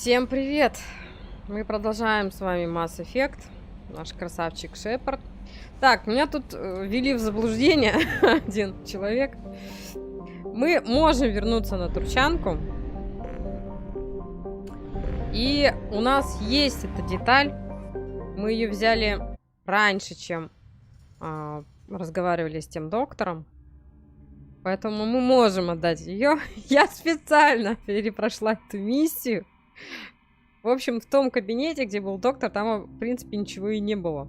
Всем привет! Мы продолжаем с вами Mass Effect. Наш красавчик Шепард. Так, меня тут ввели в заблуждение один человек. Мы можем вернуться на Турчанку. И у нас есть эта деталь. Мы ее взяли раньше, чем разговаривали с тем доктором. Поэтому мы можем отдать ее. Я специально перепрошла эту миссию. В общем, в том кабинете, где был доктор, там, в принципе, ничего и не было.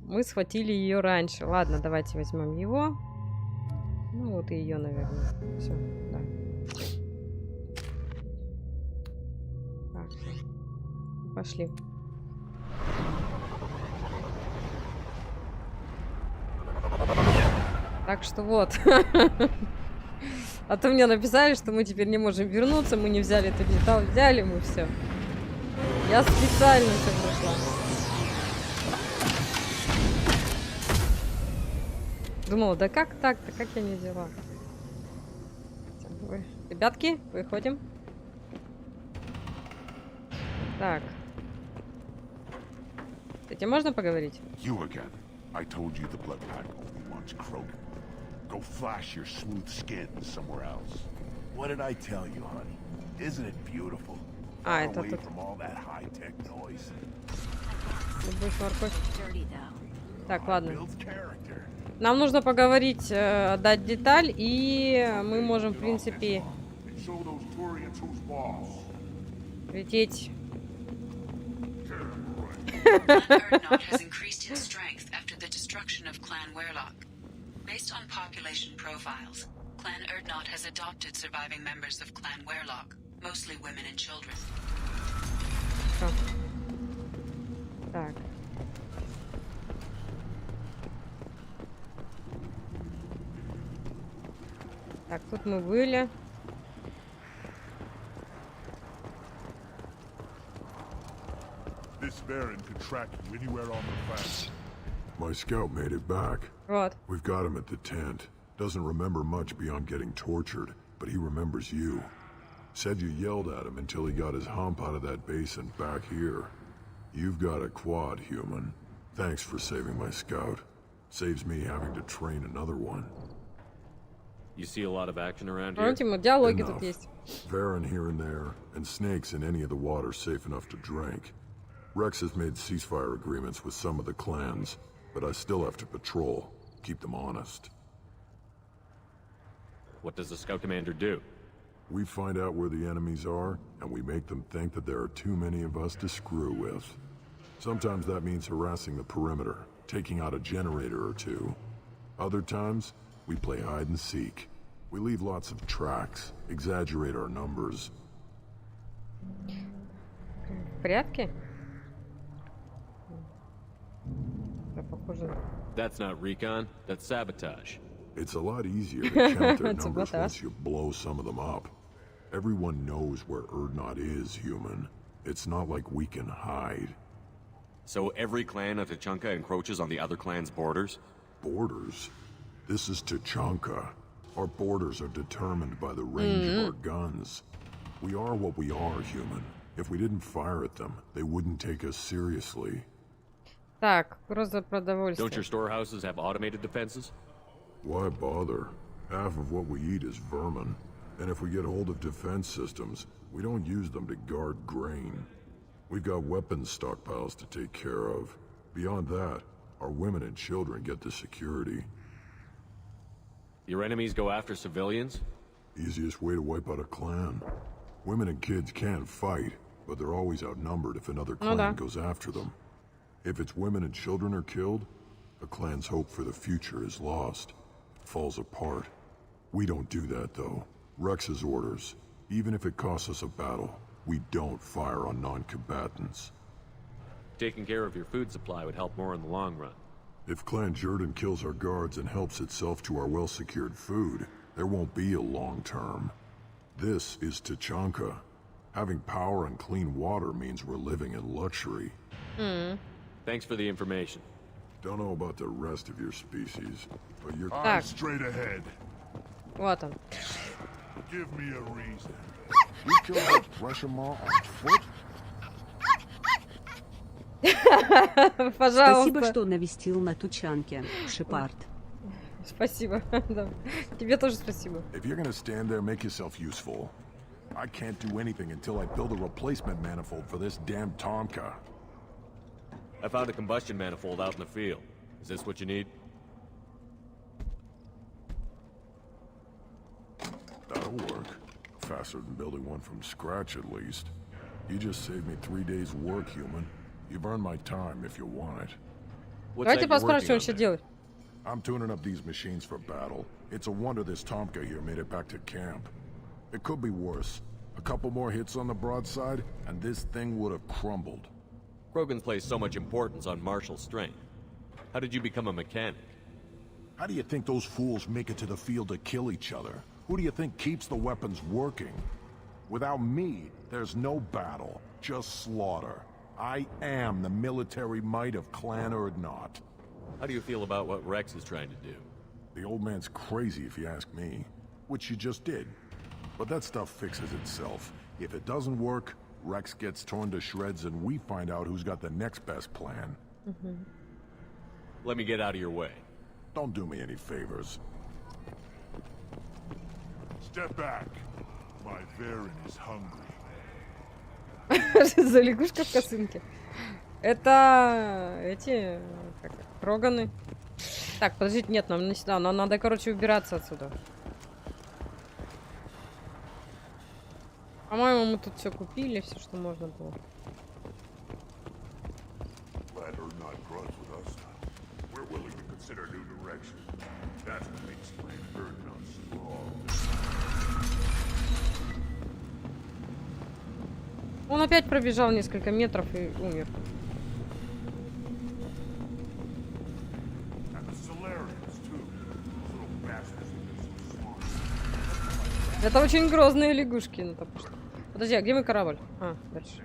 Мы схватили ее раньше. Ладно, давайте возьмем его. Ну, вот и ее, наверное. Все, да. Так, все. Пошли. Так что вот. А то мне написали, что мы теперь не можем вернуться, мы не взяли эту деталь, взяли мы все. Я специально все прошла. Думала, да как так-то, как я не взяла? Ребятки, выходим. Так. С этим можно поговорить? Go flash your smooth skin somewhere else. What did I tell you, honey? Isn't it beautiful? А, Far это away тут. from all that high-tech noise. Любовь, морковь. Так, ладно. Builds character. Нам нужно поговорить, отдать деталь, и мы можем, в принципе, And show those Turians who's boss. лететь. Clan has increased its strength after the destruction of Clan Werlock. Based on population profiles, Clan Erdnot has adopted surviving members of Clan Werlock, mostly women and children. Что? Так. Так, тут мы были. This Baron could track you anywhere on the planet. My scout made it back. Вот. We've got him at the tent. Doesn't remember much beyond getting tortured, but he remembers you. Said you yelled at him until he got his hump out of that basin back here. You've got a quad, human. Thanks for saving my scout. Saves me having to train another one. You see a lot of action around here? Помните, мы диалоги Enough. тут есть. Varen here and there, and snakes in any of the water safe enough to drink. Rex has made ceasefire agreements with some of the clans, but I still have to patrol, keep them honest. What does the scout commander do? We find out where the enemies are, and we make them think that there are too many of us to screw with. Sometimes that means harassing the perimeter, taking out a generator or two. Other times, we play hide and seek. We leave lots of tracks, exaggerate our numbers. В порядке? Да, похоже. That's not recon, that's sabotage. It's a lot easier to count their It's numbers about that. once you blow some of them up. Everyone knows where Erdnot is, human. It's not like we can hide. So every clan of Tachanka encroaches on the other clan's borders? Borders? This is Tachanka. Our borders are determined by the range of our guns. We are what we are, human. If we didn't fire at them, they wouldn't take us seriously. Так, просто продовольствие. Don't your storehouses have automated defenses? Why bother? Half of what we eat is vermin. And if we get hold of defense systems, we don't use them to guard grain. We've got weapons stockpiles to take care of. Beyond that, our women and children get the security. Your enemies go after civilians? Easiest way to wipe out a clan. Women and kids can fight, but they're always outnumbered if another clan goes after them. If its women and children are killed, a clan's hope for the future is lost. Falls apart. We don't do that, though. Rex's orders. Even if it costs us a battle, we don't fire on non-combatants. Taking care of your food supply would help more in the long run. If Clan Jordan kills our guards and helps itself to our well-secured food, there won't be a long term. This is Tachanka. Having power and clean water means we're living in luxury. Thanks for the information. Don't know about the rest of your species, but you're... Eyes straight ahead. Вот он. Give me a reason. You killed that pressure mall on foot? Пожалуйста. Спасибо, что навестил на тучанке, Шепард. Спасибо. Да. Тебе тоже спасибо. If you're gonna stand there, make yourself useful. I can't do anything until I build a replacement manifold for this damn Tonka. I found a combustion manifold out in the field. Is this what you need? That'll work. Faster than building one from scratch, at least. You just saved me 3 days' work, human. You've earned my time if you want it. Давайте посмотрим, что он сейчас делает. I'm tuning up these machines for battle. It's a wonder this Tomka here made it back to camp. It could be worse. A couple more hits on the broadside, and this thing would have crumbled. Krogan's placed so much importance on martial strength. How did you become a mechanic? How do you think those fools make it to the field to kill each other? Who do you think keeps the weapons working? Without me, there's no battle, just slaughter. I am the military might of Clan Urdnot. How do you feel about what Rex is trying to do? The old man's crazy if you ask me, which you just did. But that stuff fixes itself. If it doesn't work, Rex gets torn to shreds and we find out who's got the next best plan. Let me get out of your way. Don't do me any favors. Step back. My Varen is hungry. Что за лягушка в косынке? Это эти как, Роганы. Так, подождите, нет, нам не сюда. Нам надо, короче, убираться отсюда. По-моему, мы тут все купили, все, что можно было. Clan Urdnot grows with us. We're willing to consider new direction. That's what makes Clan Urdnot strong. Он опять пробежал несколько метров и умер. And the Solarians, too. Those little bastards who get so smart. Это очень грозные лягушки. Ну, так что... Подожди, а где мой корабль? А, дальше.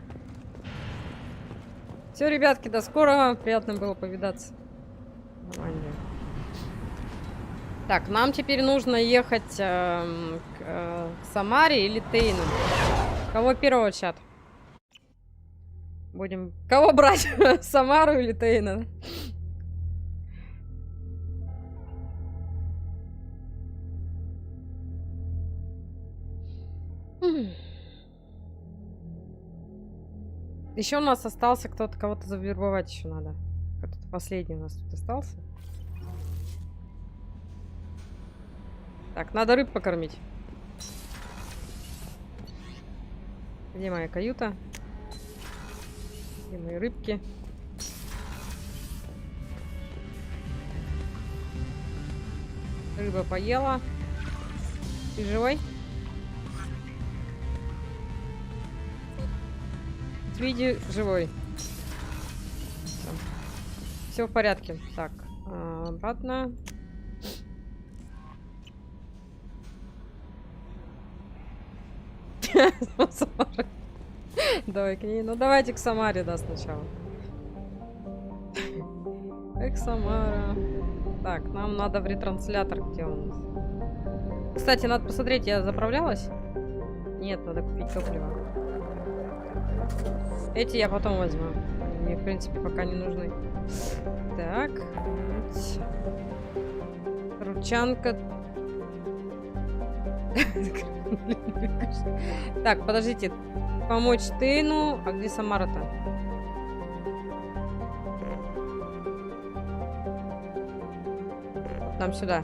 Все, ребятки, до скорого. Приятно было повидаться. Нормально. Так, нам теперь нужно ехать к Самаре или Тейну. Кого первого, чат? Будем... Кого брать? Самару или Тейна? Еще у нас остался кто-то, кого-то завербовать еще надо. Кто-то последний у нас тут остался. Так, надо рыб покормить. Где моя каюта? Где мои рыбки? Рыба поела. Ты живой? Твиди живой. Все в порядке. Так, обратно. Давай к ней. Ну давайте к Самаре, да, сначала. Эх, Самара. Так, нам надо в ретранслятор, где он у нас. Кстати, надо посмотреть, я заправлялась? Нет, надо купить топливо. Эти я потом возьму. Мне, в принципе, пока не нужны. Так. Ручанка. Так, подождите. Помочь Тейну. А где Самара-то? Нам сюда.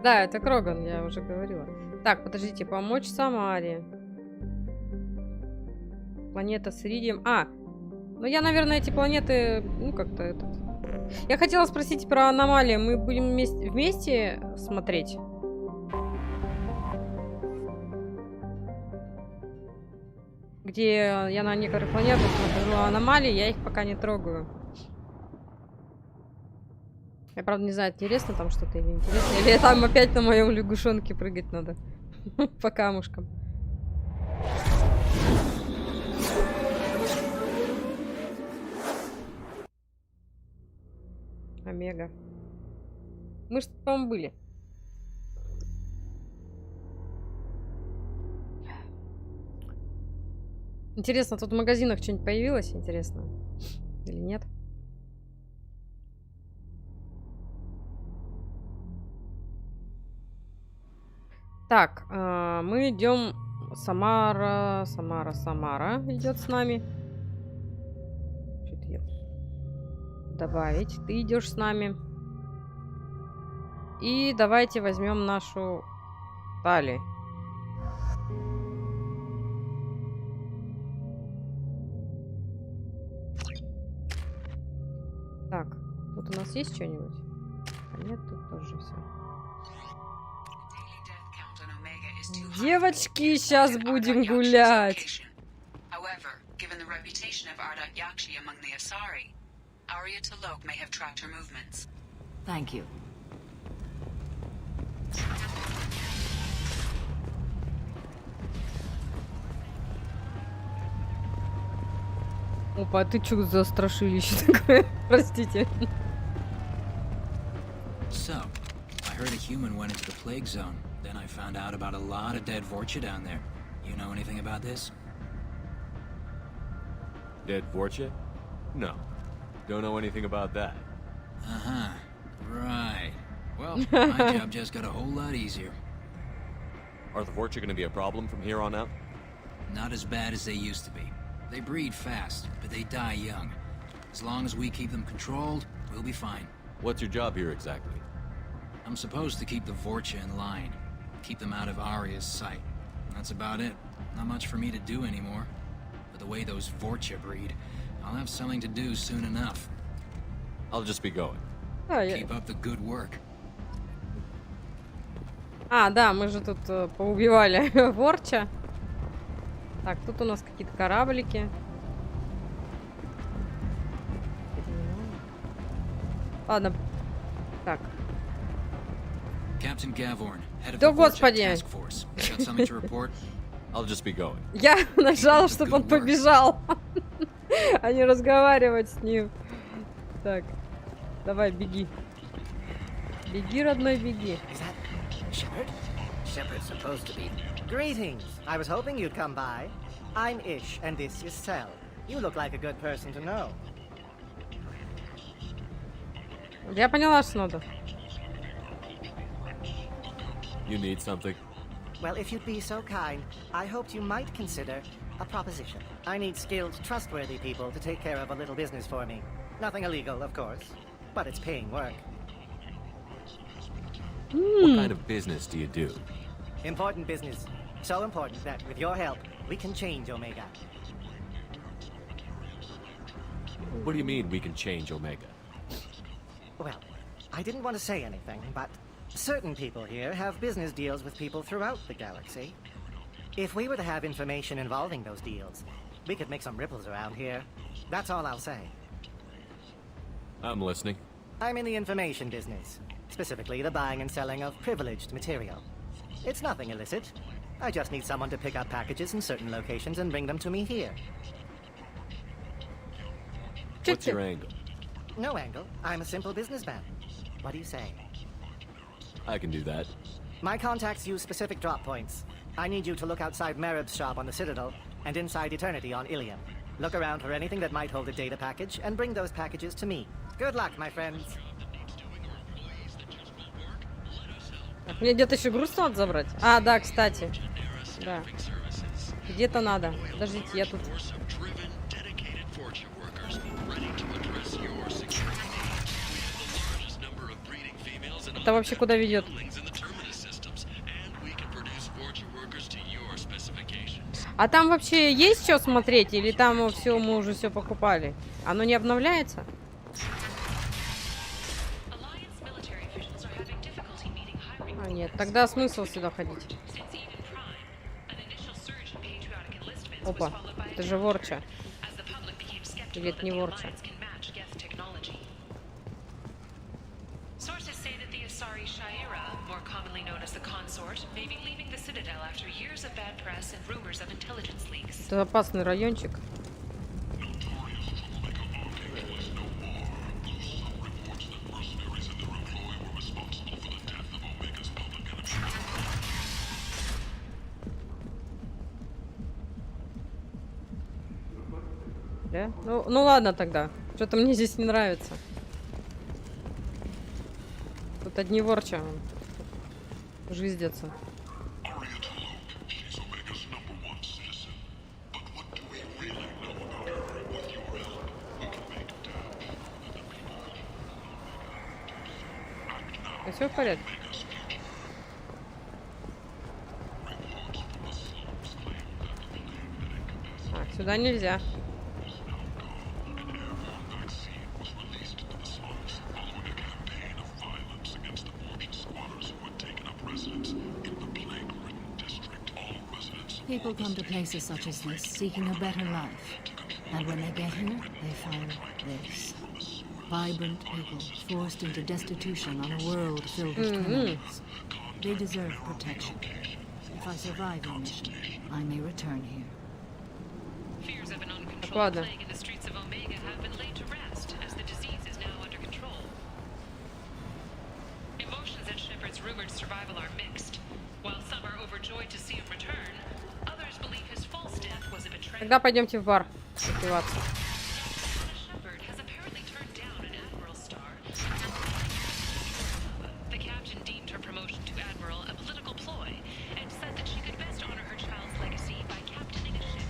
Да, это Кроган, я уже говорила. Так, подождите, помочь Самаре. Планета с Иридием. А, ну я, наверное, эти планеты... Ну, как-то этот... Я хотела спросить про аномалии. Мы будем вместе смотреть? Где я на некоторых планетах нахожу аномалии, я их пока не трогаю. Я, правда, не знаю, интересно там что-то или интересно. Или там опять на моем лягушонке прыгать надо. По камушкам. Омега. Мы ж, по-моему, были. Интересно, тут в магазинах что-нибудь появилось? Интересно. Или нет? Так, мы идем. Самара идет с нами. Что-то я... Добавить. Ты идешь с нами. И давайте возьмем нашу Тали. Так, тут у нас есть что-нибудь? А нет, тут тоже все. Девочки, сейчас будем гулять. Thank you. Опа, а ты чё за страшилище такое? Простите. So, I heard a human went into the plague zone. Then I found out about a lot of dead Vorcha down there. You know anything about this? Dead Vorcha? No. Don't know anything about that. Uh-huh. Right. Well, my job just got a whole lot easier. Are the Vorcha gonna be a problem from here on out? Not as bad as they used to be. They breed fast, but they die young. As long as we keep them controlled, we'll be fine. What's your job here exactly? I'm supposed to keep the Vorcha in line. Keep them out of Arya's sight. That's about it. Not much for me to do anymore. But the way those Vorcha breed, I'll have something to do soon enough. I'll just be going. Keep up the good work. А, да, мы же тут поубивали Ворча. Так, тут у нас какие-то кораблики. Ладно. Так. Captain Gavorn, head of Да the господи! Vorcha task force. Got something to report? I'll just be going. Я нажала, чтобы он побежал. А не разговаривать с ним. Так. Давай, беги. Беги, родной, беги. Is that Shepard? Shepard's supposed to be. Greetings. I was hoping you'd come by. I'm Ish, and this is Cell. You look like a good person to know. Я поняла, что надо. You need something? Well, if you'd be so kind, I hoped you might consider a proposition. I need skilled, trustworthy people to take care of a little business for me. Nothing illegal, of course, but it's paying work. What kind of business do you do? Important business. So important that, with your help, we can change Omega. What do you mean we can change Omega? Well, I didn't want to say anything, but certain people here have business deals with people throughout the galaxy. If we were to have information involving those deals, we could make some ripples around here. That's all I'll say. I'm listening. I'm in the information business, specifically the buying and selling of privileged material. It's nothing illicit. I just need someone to pick up packages in certain locations and bring them to me here. What's your angle? No angle. I'm a simple businessman. What do you say? I can do that. My contacts use specific drop points. I need you to look outside Merib's shop on the Citadel and inside Eternity on Ilium. Look around for anything that might hold a data package and bring those packages to me. Good luck, my friends. Мне где-то еще груз надо забрать. А, да, кстати. Да. Где-то надо. Подождите, я тут... Это вообще куда ведет? А там вообще есть что смотреть? Или там все, мы уже все покупали? Оно не обновляется? А, нет, тогда смысл сюда ходить. Опа, это же Ворча. Или это не Ворча? Это опасный райончик. Да? Ну ладно тогда. Что-то мне здесь не нравится. Тут одни ворча жиздятся. Все в порядке? Так, сюда нельзя. People come to places such as this seeking a better life. And when they get here, they find this. Vibrant people forced into destitution on a world filled with criminals. They deserve protection. If I survive your mission, I may return here. Fears of an uncontrolled plague in the streets of Omega have been laid to rest, as the disease is now under control. Emotions at Shepard's rumored survival are mixed. While some are overjoyed to see him return, others believe his false death was a betrayal. Тогда пойдемте в бар. Напиваться. Shepard has apparently turned down an admiral star. The captain deemed her promotion to admiral a political ploy and said that she could best honor her child's legacy by captaining a ship.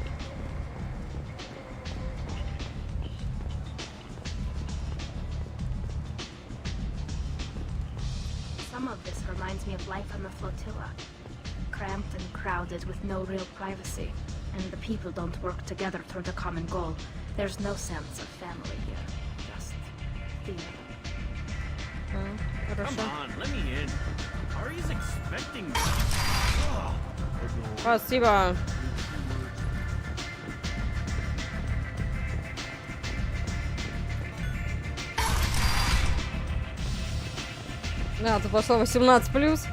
Some of this reminds me of life on the flotilla. Cramped and crowded with no real privacy. And the people don't work together toward a common goal. There's no sense of family here. Just fear. Come on, let me in. Ari's expecting me. Спасибо. Да, тут пошло 18+.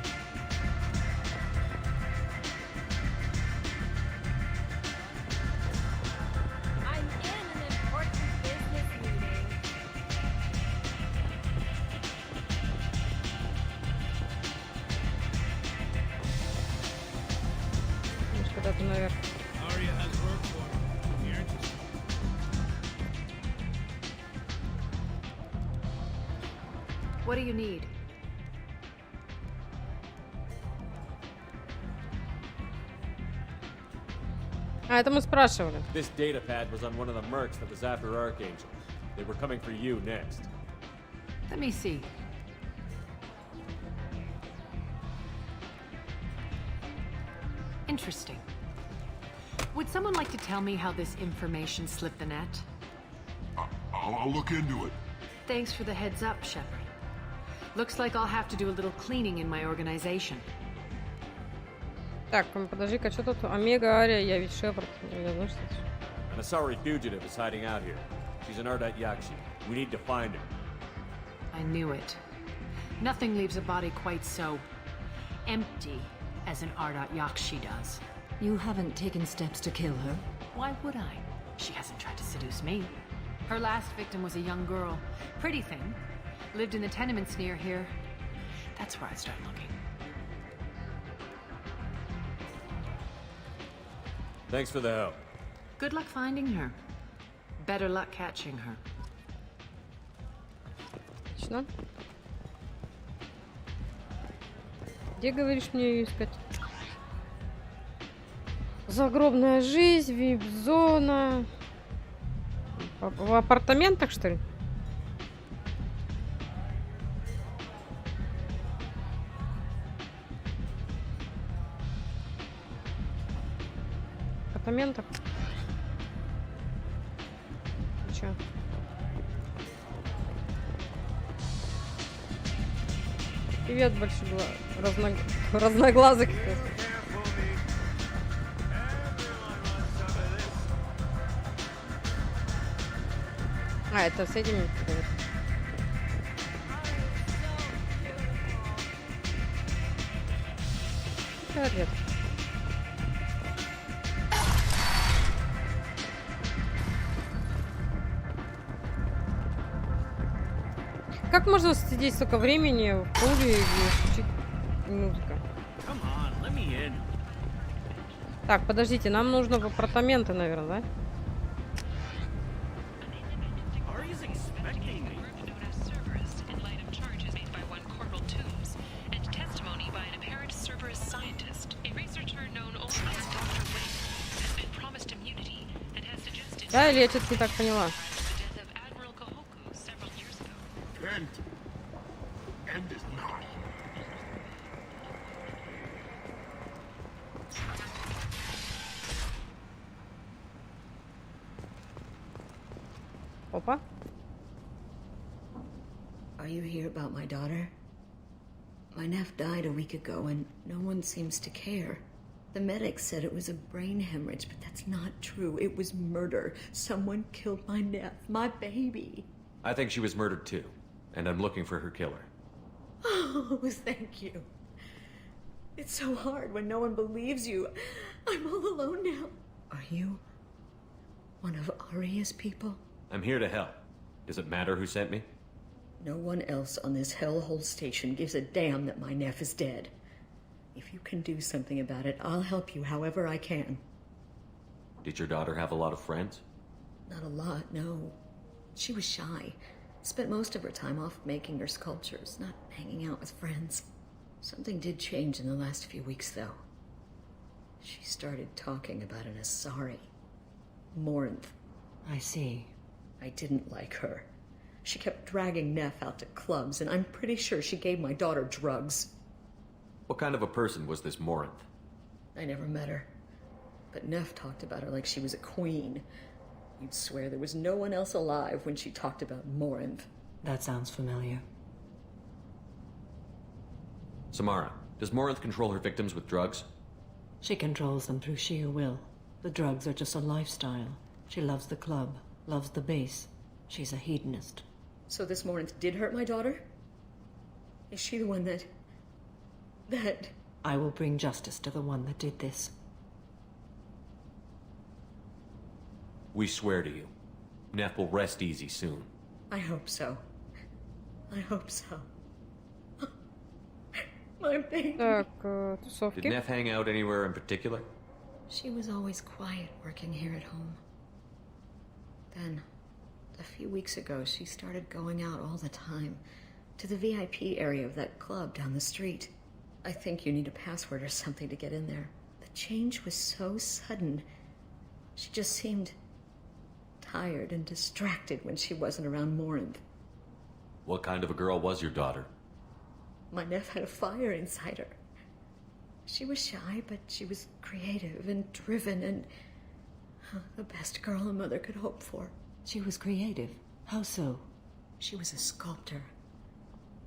Куда-то наверх. What do you need? А, это мы спрашивали. This data pad was on one of the mercs that was after Archangel. They were coming for you next. Let me see. Interesting. Would someone like to tell me how this information slipped the net? I'll look into it. Thanks for the heads up, Shepard. Looks like I'll have to do a little cleaning in my organization. Так, подожди-ка, что тут? Омега, Ария, я ведь Шепард. An Asari fugitive is hiding out here. She's an Ardat Yakshi. We need to find her. I knew it. Nothing leaves a body quite so empty as an Ardat Yakshi does. You haven't taken steps to kill her? Why would I? She hasn't tried to seduce me. Her last victim was a young girl. Pretty thing. Lived in the tenements near here. That's where I start looking. Thanks for the help. Good luck finding her. Better luck catching her. Отлично. Где, говоришь, мне ее искать? Загробная жизнь, вип-зона. В апартаментах, что ли? Апартаментах? Чё? Привет, большой разноглазый. А, это с этими. Привет. Как можно сидеть столько времени в клубе и включить музыку? Так, подождите, нам нужно в апартаменты, наверное, да? expecting me? Known as Cerberus, in light of charges made by one Corporal Toombs, and testimony by an apparent Cerberus scientist, a researcher known only as Dr. Wing, has been promised immunity and has suggested Да, или я что-то не так поняла? the death of Admiral Kahoku several years ago. End is not. Опа. Are you here about my daughter? My nephew died a week ago and no one seems to care. The medics said it was a brain hemorrhage, but that's not true. It was murder. Someone killed my nephew, my baby. I think she was murdered too, and I'm looking for her killer. Oh, thank you. It's so hard when no one believes you. I'm all alone now. Are you one of Aria's people? I'm here to help. Does it matter who sent me? No one else on this hellhole station gives a damn that my nephew is dead. If you can do something about it, I'll help you however I can. Did your daughter have a lot of friends? Not a lot, no. She was shy. Spent most of her time off making her sculptures, not hanging out with friends. Something did change in the last few weeks, though. She started talking about an Asari. Morinth. I see. I didn't like her. She kept dragging Neff out to clubs, and I'm pretty sure she gave my daughter drugs. What kind of a person was this Morinth? I never met her. But Neff talked about her like she was a queen. You'd swear there was no one else alive when she talked about Morinth. That sounds familiar. Samara, does Morinth control her victims with drugs? She controls them through sheer will. The drugs are just a lifestyle. She loves the club, loves the base. She's a hedonist. So this Morinth did hurt my daughter? Is she the one that... I will bring justice to the one that did this. We swear to you. Neff will rest easy soon. I hope so. I hope so. My baby. Так, тусовки. Did Neff hang out anywhere in particular? She was always quiet working here at home. Then, a few weeks ago, she started going out all the time to the VIP area of that club down the street. I think you need a password or something to get in there. The change was so sudden. She just seemed tired and distracted when she wasn't around Morinth. What kind of a girl was your daughter? My nephew had a fire inside her. She was shy, but she was creative and driven and the best girl a mother could hope for. She was creative? How so? She was a sculptor.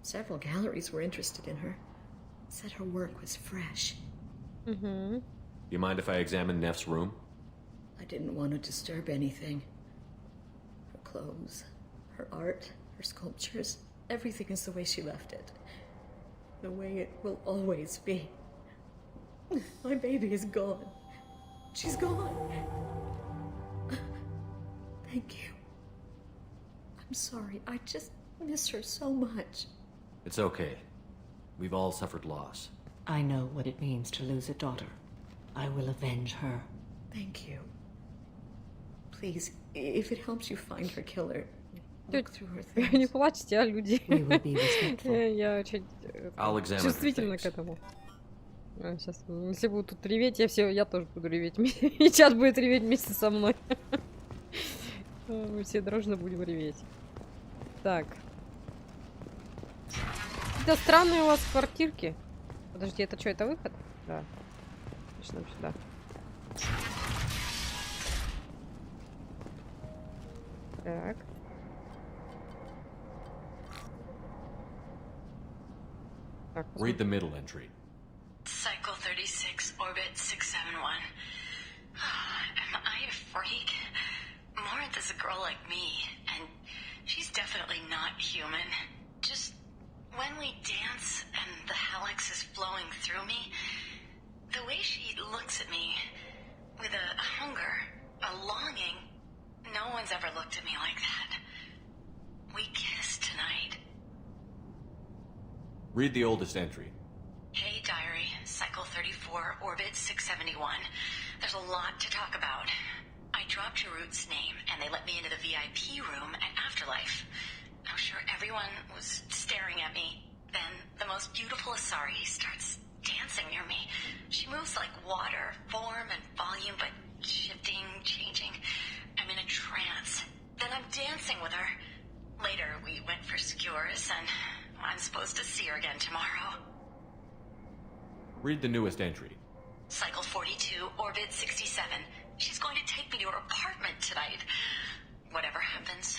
Several galleries were interested in her. Said her work was fresh. Mm-hmm. You mind if I examine Neff's room? I didn't want to disturb anything. Her clothes, her art, her sculptures, everything is the way she left it. The way it will always be. My baby is gone. She's gone. Thank you. I'm sorry. I just miss her so much. It's okay. We've all suffered loss. I know what it means to lose a daughter. I will avenge her. Thank you. Please, if it helps you find her killer, look through her things. Не плачьте, а, люди. We will be respectful. Я очень чувствительна к этому. Сейчас, все будут тут реветь, я тоже буду реветь. И чат будет реветь вместе со мной. Мы все дружно будем реветь. Так. Какие-то странные у вас квартирки. Подожди, это что, это выход? Да. Начнем сюда. Так. Read the middle entry. Cycle 36, orbit 671. Am I a freak? Morinth is a girl like me, and she's definitely not human. Just when we dance and the helix is flowing through me, the way she looks at me with a hunger, a longing, no one's ever looked at me like that. We kissed tonight. Read the oldest entry. Hey, Cycle 34, orbit 671. There's a lot to talk about. I dropped your root's name, and they let me into the VIP room at Afterlife. I'm sure everyone was staring at me. Then the most beautiful Asari starts dancing near me. She moves like water, form and volume, but shifting, changing. I'm in a trance. Then I'm dancing with her. Later, we went for skewers, and I'm supposed to see her again tomorrow. Read the newest entry. Cycle 42, orbit 67. She's going to take me to her apartment tonight. Whatever happens,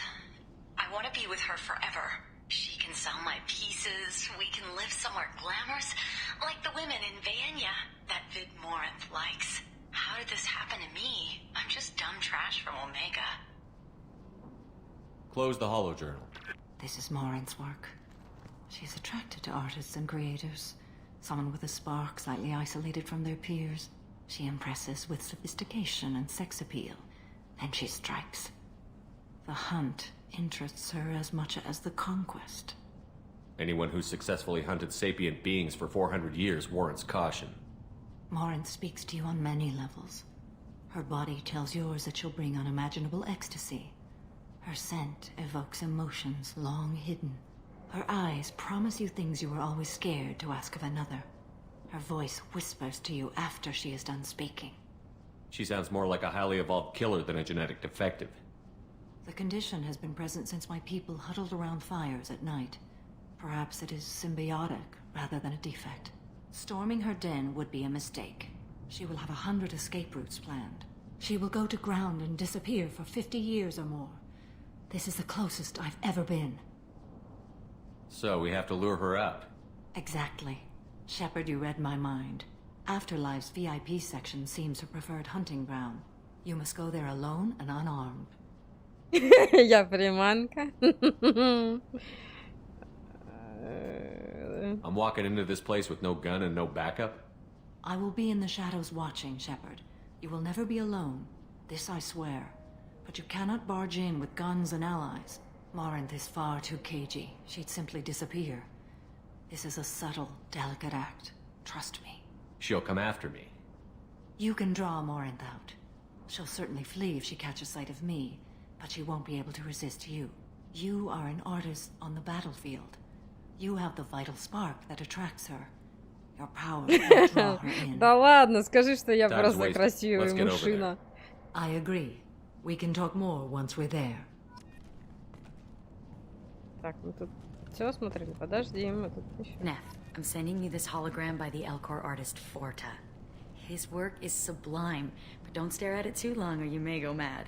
I want to be with her forever. She can sell my pieces. We can live somewhere glamorous, like the women in Vanya that Vid Morinth likes. How did this happen to me? I'm just dumb trash from Omega. Close the holojournal. This is Morinth's work. She's attracted to artists and creators. Someone with a spark, slightly isolated from their peers. She impresses with sophistication and sex appeal. Then she strikes. The hunt interests her as much as the conquest. Anyone who's successfully hunted sapient beings for 400 years warrants caution. Morinth speaks to you on many levels. Her body tells yours that she'll bring unimaginable ecstasy. Her scent evokes emotions long hidden. Her eyes promise you things you were always scared to ask of another. Her voice whispers to you after she is done speaking. She sounds more like a highly evolved killer than a genetic defective. The condition has been present since my people huddled around fires at night. Perhaps it is symbiotic rather than a defect. Storming her den would be a mistake. She will have 100 escape routes planned. She will go to ground and disappear for 50 years or more. This is the closest I've ever been. So we have to lure her out. Exactly. Shepard, you read my mind. Afterlife's VIP section seems her preferred hunting ground. You must go there alone and unarmed. Я приманка. I'm walking into this place with no gun and no backup? I will be in the shadows watching, Shepard. You will never be alone. This I swear. But you cannot barge in with guns and allies. Morinth is far too cagey. She'd simply disappear. This is a subtle, delicate act. Trust me. She'll come after me. You can draw Morinth out. She'll certainly flee if she catches sight of me, but she won't be able to resist you. You are an artist on the battlefield. You have the vital spark that attracts her. Your power will draw her in. Да ладно, скажи, что я просто красивая мужчина. I agree. We can talk more once we're there. Так, мы тут все смотрели. Подожди, мы тут еще. Neff, I'm sending you this hologram by the Elcor artist Forta. His work is sublime, but don't stare at it too long or you may go mad.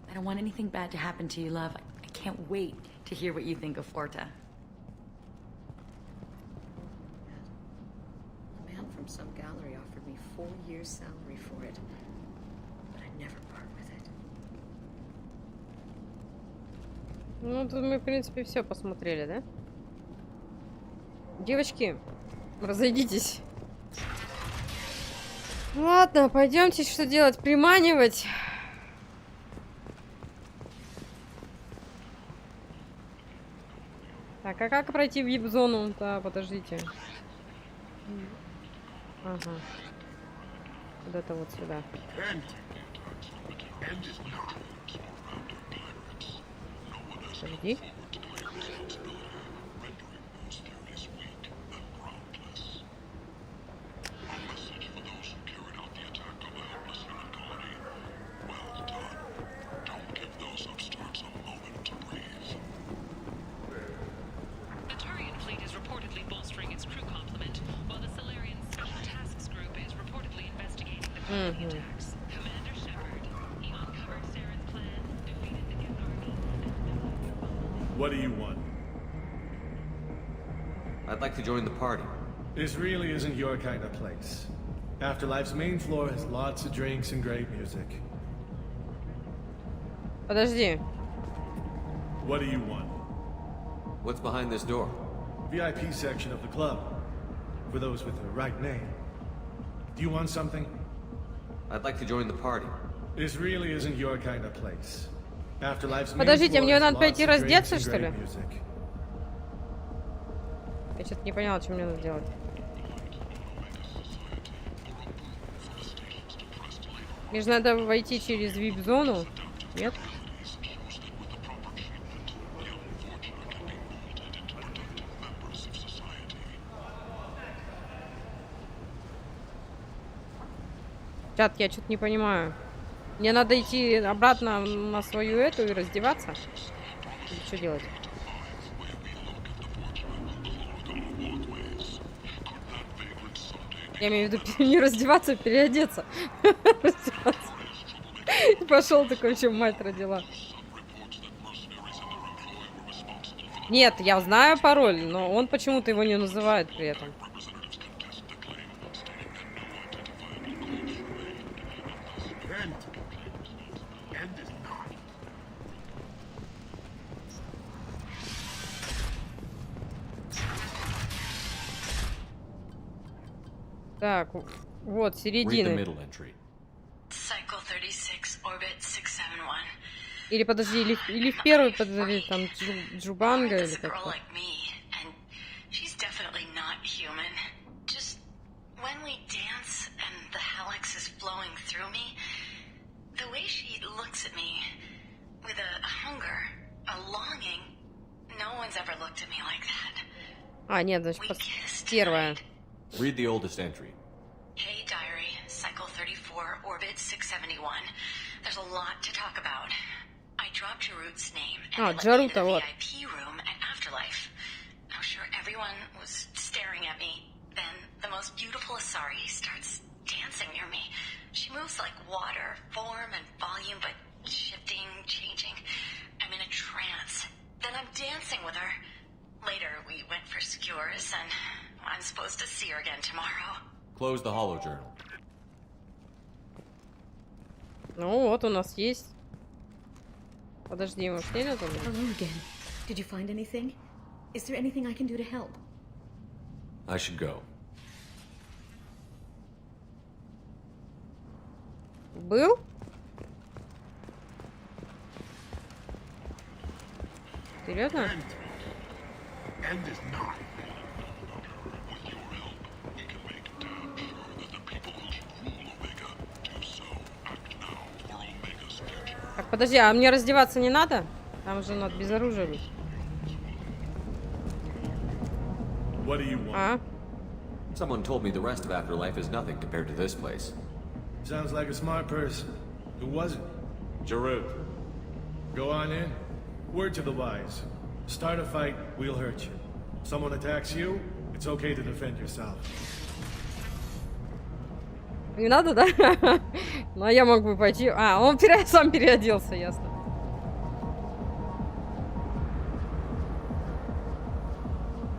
I don't want anything bad to happen to you, love. I can't wait to hear what you think of Forta. A man from some gallery offered me 4 years' salary for it, but I'd never part with it. Ну, тут мы, в принципе, все посмотрели, да? Девочки, разойдитесь. Ладно, пойдемте, что делать? Приманивать. Так, а как пройти в вип-зону? Да, подождите. Ага. Вот это вот сюда. Подожди. What do you want? I'd like to join the party. This really isn't your kind of place. Afterlife's main floor has lots of drinks and great music. Подожди. What do you want? What's behind this door? VIP section of the club. For those with the right name. Do you want something? I'd like to join the party. This really isn't your kind of place. Подождите, мне надо пойти раздеться, что ли? Я что-то не поняла, что мне надо делать. Мне же надо войти через VIP-зону. Нет? Чат, я что-то не понимаю. Мне надо идти обратно на свою эту и раздеваться? Или что делать? Я имею в виду не раздеваться, а переодеться. Пошел такой, чем мать родила. Нет, я знаю пароль, но он почему-то его не называет при этом. Так, вот, середина. Cycle 36, orbit 671. Или подожди, или в первый, подожди, там Джубанга или как-то. She's definitely not human. Just when we dance and the hallux is flowing through me, the way she looks at me with a hunger, a longing, no one's ever looked at me like that. А, нет, значит, первая. Read the oldest entry. Hey, diary, cycle 34, orbit 671. There's a lot to talk about. I dropped Jarut's name and let me into the VIP room at Afterlife. I'm sure everyone was staring at me. Then the most beautiful Asari starts dancing near me. She moves like water, form and volume, but shifting, changing. I'm in a trance. Then I'm dancing with her. Later, we went for skewers, and I'm supposed to see her again tomorrow. Close the holo journal. Ну вот, у нас есть. Подожди, может, не надо? Hello again. Did you find anything? Is there anything I can do to help? I should go. Был? Серьезно? Так, подожди, а мне раздеваться не надо? Там же надо без оружия быть. What do you want? А? Someone told me the rest of Afterlife is nothing compared to this place. Sounds like a smart person. Who was it? Jarut. Go on in. Word to the wise. Start a fight, we'll hurt you. Someone attacks you, it's okay to defend yourself. Не надо, да? Ну, а я мог бы пойти... А, он сам переоделся, ясно.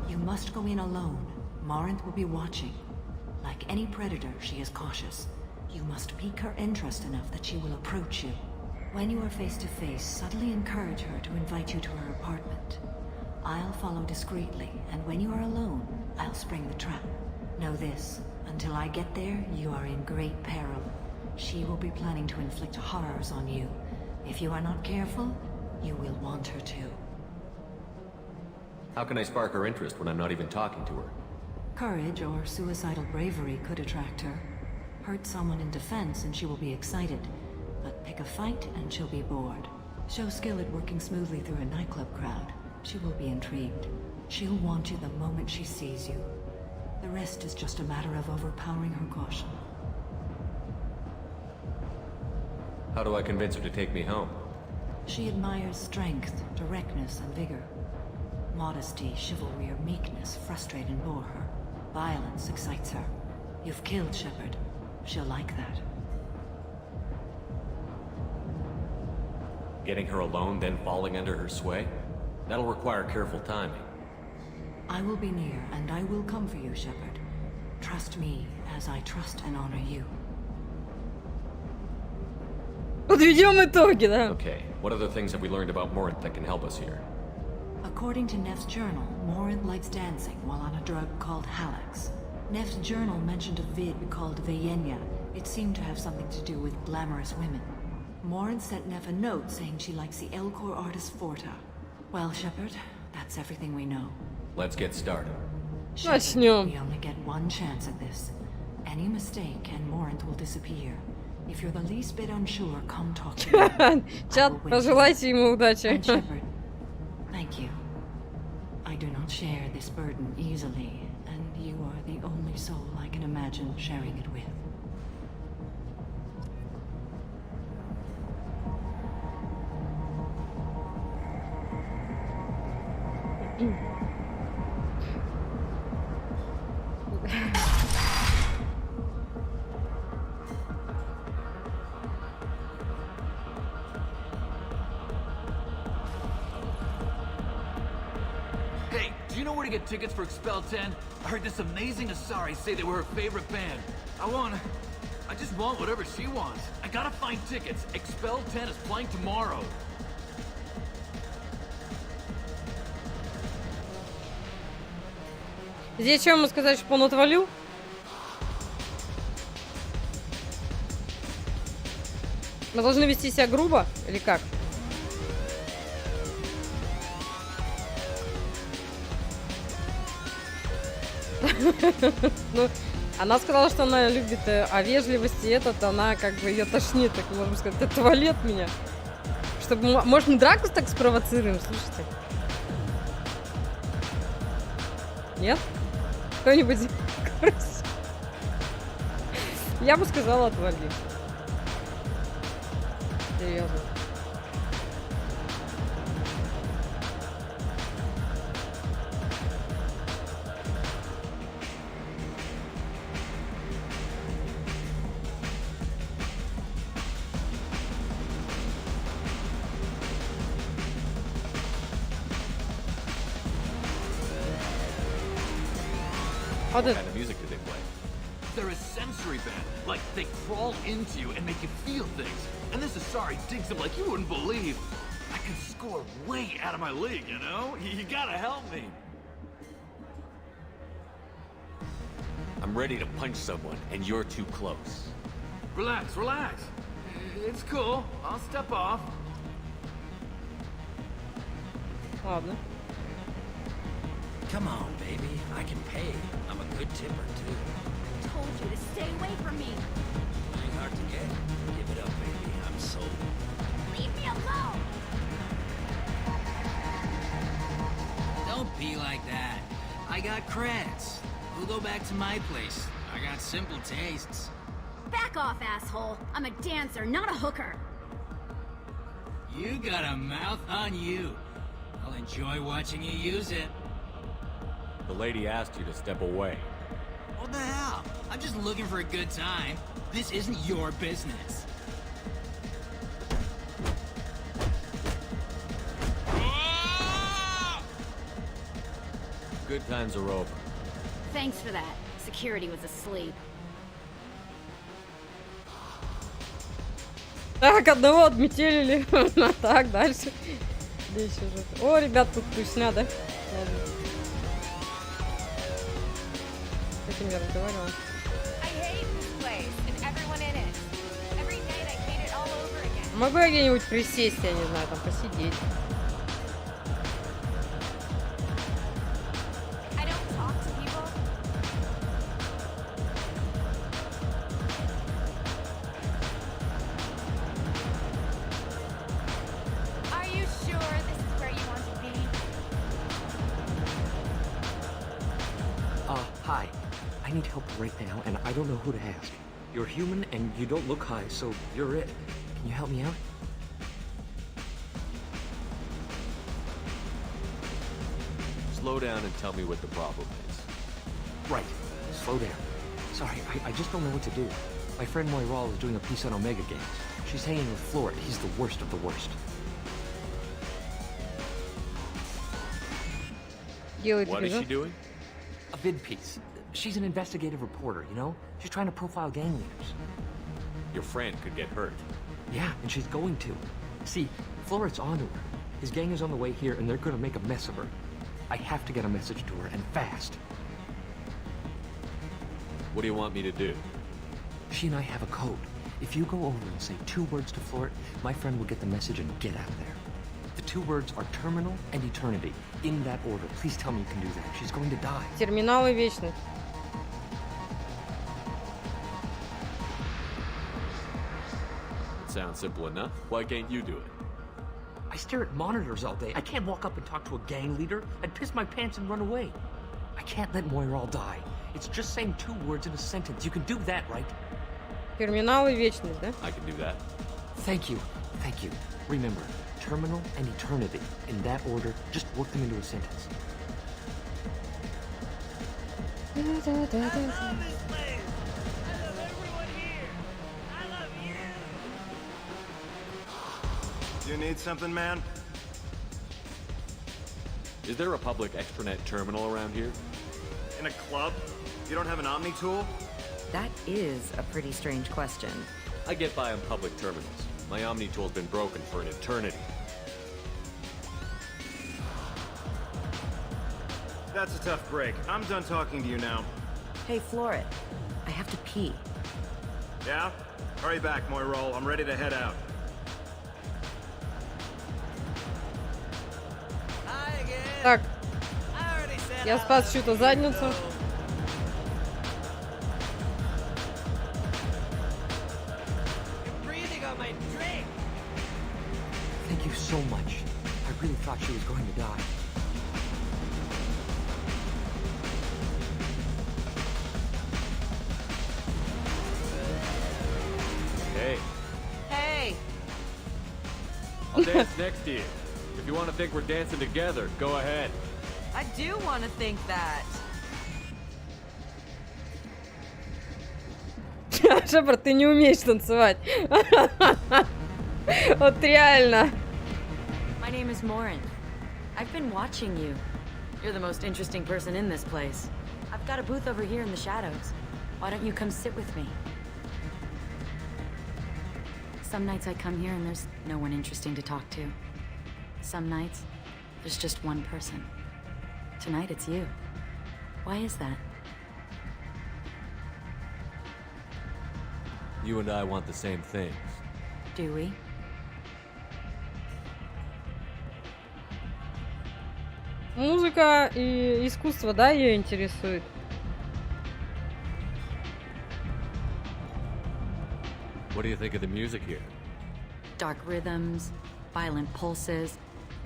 You must go in alone. Morinth will be watching. Like any predator, she is cautious. You must pique her interest enough that she will approach you. When you are face to face, subtly encourage her to invite you to her apartment. I'll follow discreetly, and when you are alone, I'll spring the trap. Know this, until I get there, you are in great peril. She will be planning to inflict horrors on you. If you are not careful, you will want her to. How can I spark her interest when I'm not even talking to her? Courage or suicidal bravery could attract her. Hurt someone in defense and she will be excited. But pick a fight and she'll be bored. Show skill at working smoothly through a nightclub crowd. She will be intrigued. She'll want you the moment she sees you. The rest is just a matter of overpowering her caution. How do I convince her to take me home? She admires strength, directness, and vigor. Modesty, chivalry, or meekness frustrate and bore her. Violence excites her. You've killed Shepard. She'll like that. Getting her alone, then falling under her sway? That'll require careful timing. I will be near, and I will come for you, Shepard. Trust me, as I trust and honor you. Подведем итоги, да? Okay, what other things have we learned about Morinth that can help us here? According to Neff's journal, Morinth likes dancing while on a drug called Halax. Neff's journal mentioned a vid called Veyenya. It seemed to have something to do with glamorous women. Morinth sent Neff a note saying she likes the Elcor artist Forta. Well, Shepard, that's everything we know. Let's get started. Начнем. We only get one chance at this. Any mistake and Morinth will disappear. If you're the least bit unsure, come talk to me. Чат, пожелайте ему удачи. And Shepard, thank you. I do not share this burden easily, and you are the only soul I can imagine sharing it with. Hey, do you know where to get tickets for Expel 10? I heard this amazing Asari say they were her favorite band. I just want whatever she wants. I gotta find tickets. Expel 10 is playing tomorrow. Здесь что ему сказать, что он отвалил? Мы должны вести себя грубо или как? Ну, она сказала, что она любит о вежливости, она как бы ее тошнит, так можно сказать, отвали от меня. Чтобы, может, мы драку так спровоцируем, слушайте? Нет? Кто-нибудь? Я бы сказала, отвали. Серьезно. What kind of music do they play? They're a sensory band. Like, they crawl into you and make you feel things. And this Asari digs them like you wouldn't believe. I can score way out of my league, you know? You gotta help me. I'm ready to punch someone, and you're too close. Relax, relax. It's cool. I'll step off. Ладно. Come on, baby. I can pay. I'm a good tipper, too. Told you to stay away from me. Playing hard to get. Give it up, baby. I'm sold. Leave me alone. Don't be like that. I got credits. We'll go back to my place. I got simple tastes. Back off, asshole. I'm a dancer, not a hooker. You got a mouth on you. I'll enjoy watching you use it. The lady asked you to step away. What the hell? I'm just looking for a good time. This isn't your business. Good times are over. Thanks for that. Security was asleep. Так, одного отметелили. Так, дальше. Здесь сюжет. О, ребят, тут тусня, да? Ладно. С этим я разговаривала. Могу я где-нибудь присесть, я не знаю, там посидеть. Hi. I need help right now, and I don't know who to ask. You're human, and you don't look high, so you're it. Can you help me out? Slow down and tell me what the problem is. Right. Slow down. Sorry, I just don't know what to do. My friend Moiral is doing a piece on Omega Games. She's hanging with Florid. He's the worst of the worst. What is she doing? A vid piece. She's an investigative reporter, you know? She's trying to profile gang leaders. Your friend could get hurt. Yeah, and she's going to. See, Florid's onto her. His gang is on the way here, and they're gonna make a mess of her. I have to get a message to her, and fast. What do you want me to do? She and I have a code. If you go over and say 2 words to Florid, my friend will get the message and get out of there. The 2 words are terminal and eternity. In that order. Please tell me you can do that. She's going to die. Терминал и вечность. sounds simple enough. Why can't you do it? I stare at monitors all day. I can't walk up and talk to a gang leader. I'd piss my pants and run away. I can't let Moira all die. It's just saying 2 words in a sentence. You can do that, right? Терминал и вечность, да? I can do that. Thank you. Thank you. Remember, terminal and eternity. In that order, just work them into a sentence. Do you need something, man? Is there a public extranet terminal around here? In a club? You don't have an Omni tool? That is a pretty strange question. I get by on public terminals. My Omni tool's been broken for an eternity. That's a tough break. I'm done talking to you now. Hey, Floret. I have to pee. Yeah? Hurry back, Moira. I'm ready to head out. Так, я спас чью-то задницу. Thank you so much. I really thought she was going to die. Hey, Hey! I'll dance next to you. If you want to think we're dancing together, go ahead. I do want to think that. Шепард, ты не умеешь танцевать. Вот реально. My name is Morin. I've been watching you. You're the most interesting person in this place. I've got a booth over here in the shadows. Why don't you come sit with me? Some nights I come here and there's no one interesting to talk to. Some nights, there's just one person. Tonight it's you. Why is that? You and I want the same things. Do we? Музыка и искусство, да, ее интересует? What do you think of the music here? Dark rhythms, violent pulses.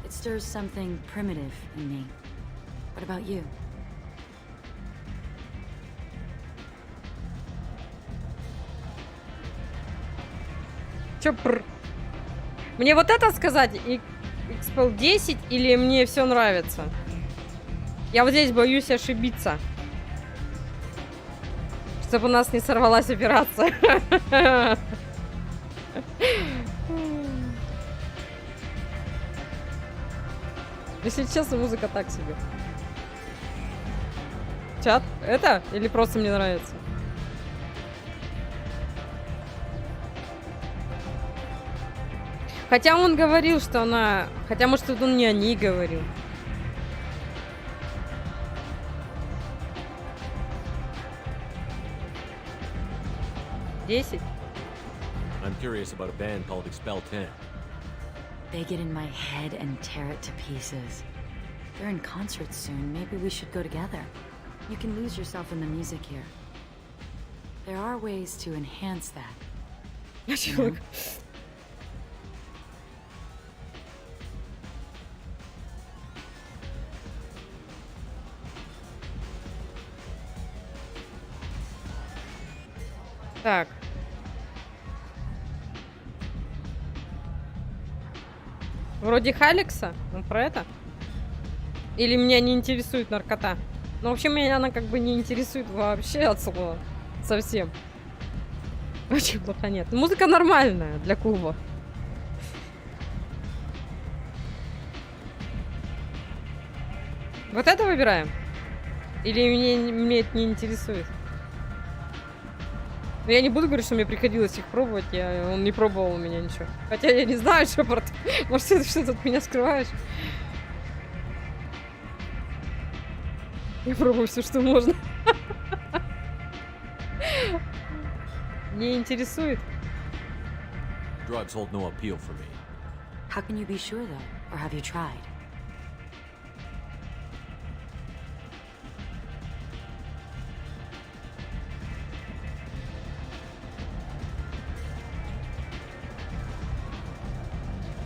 It stirs something primitive in me. What about you? Чё, мне вот это сказать? XPL 10 или мне все нравится? Я вот здесь боюсь ошибиться. Чтобы у нас не сорвалась операция. Если честно, музыка так себе. Чат? Это? Или просто мне нравится? Хотя он говорил, что она... Хотя, может, он не о ней говорил. I'm curious about a band called Expel 10. They get in my head and tear it to pieces. They're in concert soon. Maybe we should go together. You can lose yourself in the music here. There are ways to enhance that. You know? Так. Вроде Халикса. Ну, про это. Или меня не интересует наркота. Ну, в общем, меня она как бы не интересует вообще от слова. Совсем. Очень плохо нет. Музыка нормальная для клуба. Вот это выбираем? Или мне это не интересует? Но я не буду говорить, что мне приходилось их пробовать. Он не пробовал у меня ничего. Хотя я не знаю, Шепард. Может, ты что-то от меня скрываешь? Я пробую все, что можно. Не интересует. Drugs hold no appeal for me. How can you be sure, though? Or have you tried?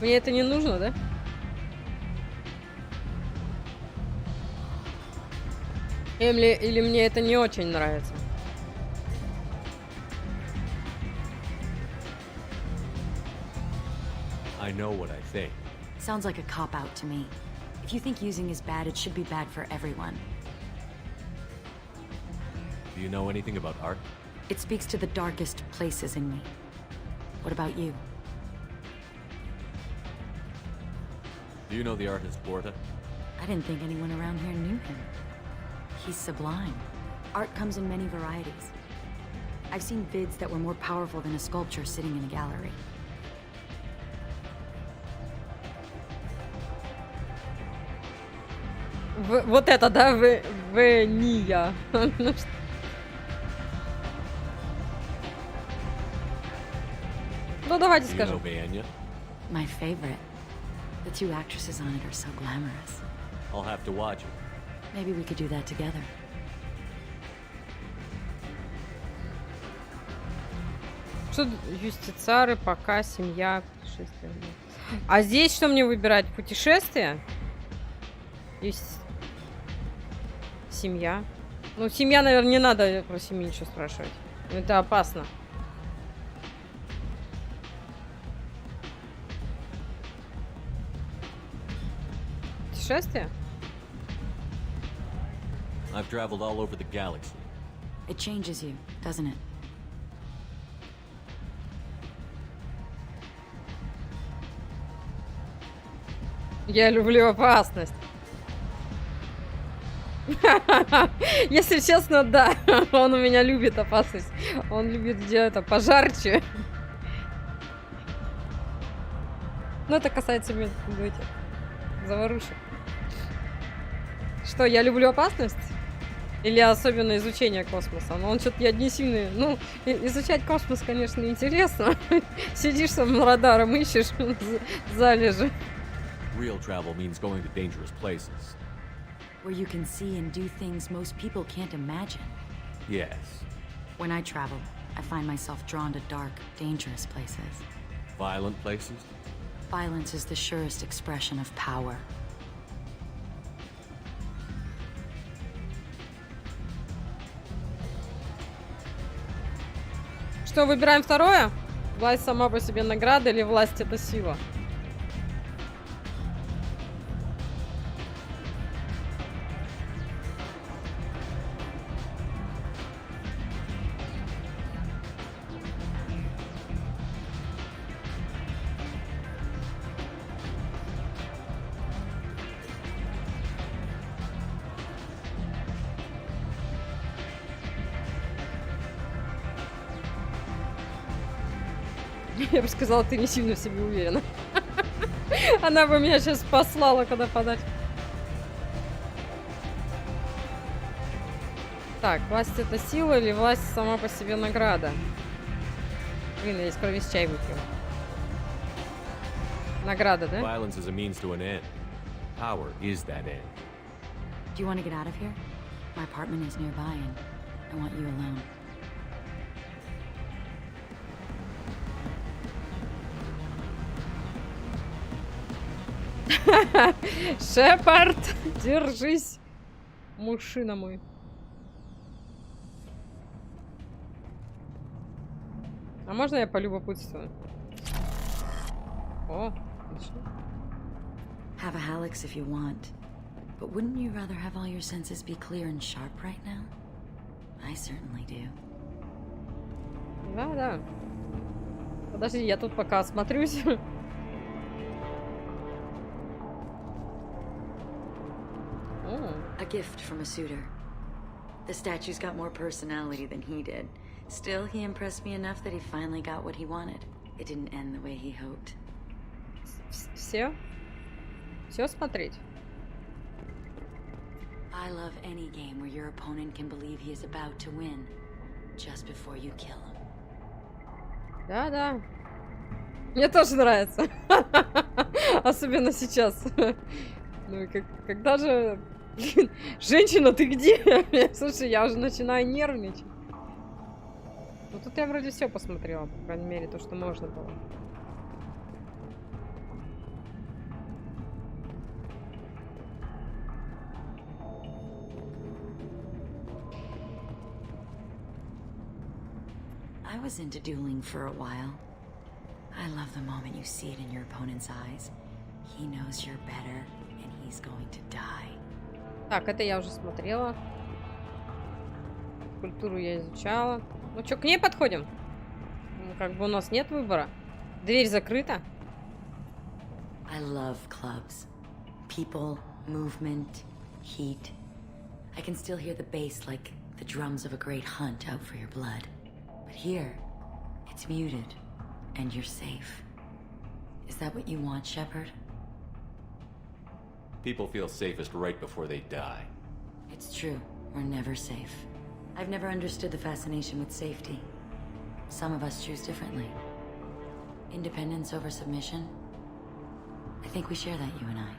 Мне это не нужно, да? Или мне это не очень нравится? I know what I think. Sounds like a cop-out to me. If you think using is bad, it should be bad for everyone. Do you know anything about art? It speaks to the darkest places in me. What about you? Do you know the artist Porta? I didn't think anyone around here knew him. He's sublime. Art comes in many varieties. I've seen vids that were more powerful than a sculpture sitting in a gallery. Вот это, да, Вения. Ну, давайте скажем. My favorite. The two actresses on it are so glamorous. I'll have to watch it. Maybe we could do that together. Что юстициары, пока, семья, путешествие. А здесь что мне выбирать? Путешествие? Есть семья. Ну, семья, наверное, не надо про семью ничего спрашивать. Это опасно. Путешествие? I've traveled all over the galaxy. It changes you, doesn't it? Я люблю опасность. Если честно, да. Он у меня любит опасность. Он любит где это пожарче. Но это касается этих заварушек. Что, я люблю опасность? Или особенно изучение космоса? Но он что-то я не сильный. Ну, изучать космос, конечно, интересно. Сидишь там радаром, ищешь залежи. Real travel means going to dangerous places. Where you can see and do things most people can't imagine. Yes. When I travel, I find myself drawn to dark, dangerous places. Violent places? Violence is the surest expression of power. Что, выбираем второе? Власть сама по себе награда или власть это сила? Я бы сказала, ты не сильно в себе уверена. Она бы меня сейчас послала, когда подать. Так, власть это сила или власть сама по себе награда? Блин, я скоро весь чай выпью. Награда, да? Violence is a means to an end. Power is that end. Do you want to get out of here? My apartment is nearby and I want you alone. Шепард, держись, мужчина мой. А можно я полюбопытствую? О, отлично. Have a Halix if you want, but wouldn't you rather have all your senses be clear and sharp right now? I certainly do. Да. Подожди, я тут пока осмотрюсь. A gift from a suitor. The statue's got more personality than he did. Still, he impressed me enough that he finally got what he wanted. It didn't end the way he hoped. Все смотреть. I love any game where your opponent can believe he is about to win just before you kill him. Да. Мне тоже нравится. Особенно сейчас. Ну, когда же... Блин, женщина, ты где? Слушай, я уже начинаю нервничать. Ну, тут я вроде все посмотрела, по крайней мере, то, что можно было. I was into dueling for a while. I love the moment you see it in your opponent's eyes. He knows you're better, and he's going to die. Так, это я уже смотрела. Культуру я изучала. Ну что, к ней подходим? Ну, как бы у нас нет выбора. Дверь закрыта. I love clubs. People, movement, heat. I can still hear the bass like the drums of a great hunt out for your blood. But here, it's muted, and you're safe. Is that what you want, Shepard? People feel safest right before they die. It's true. We're never safe. I've never understood the fascination with safety. Some of us choose differently. Independence over submission. I think we share that, you and I.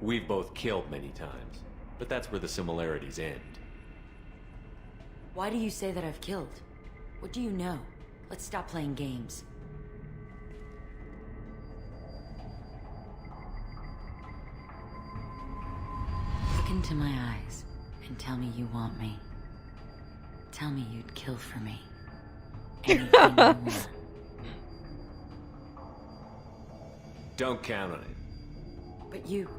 We've both killed many times, but that's where the similarities end. Why do you say that I've killed? What do you know? Let's stop playing games. Look into my eyes and tell me you want me. Tell me you'd kill for me. Anything you want. Don't count on it. But you...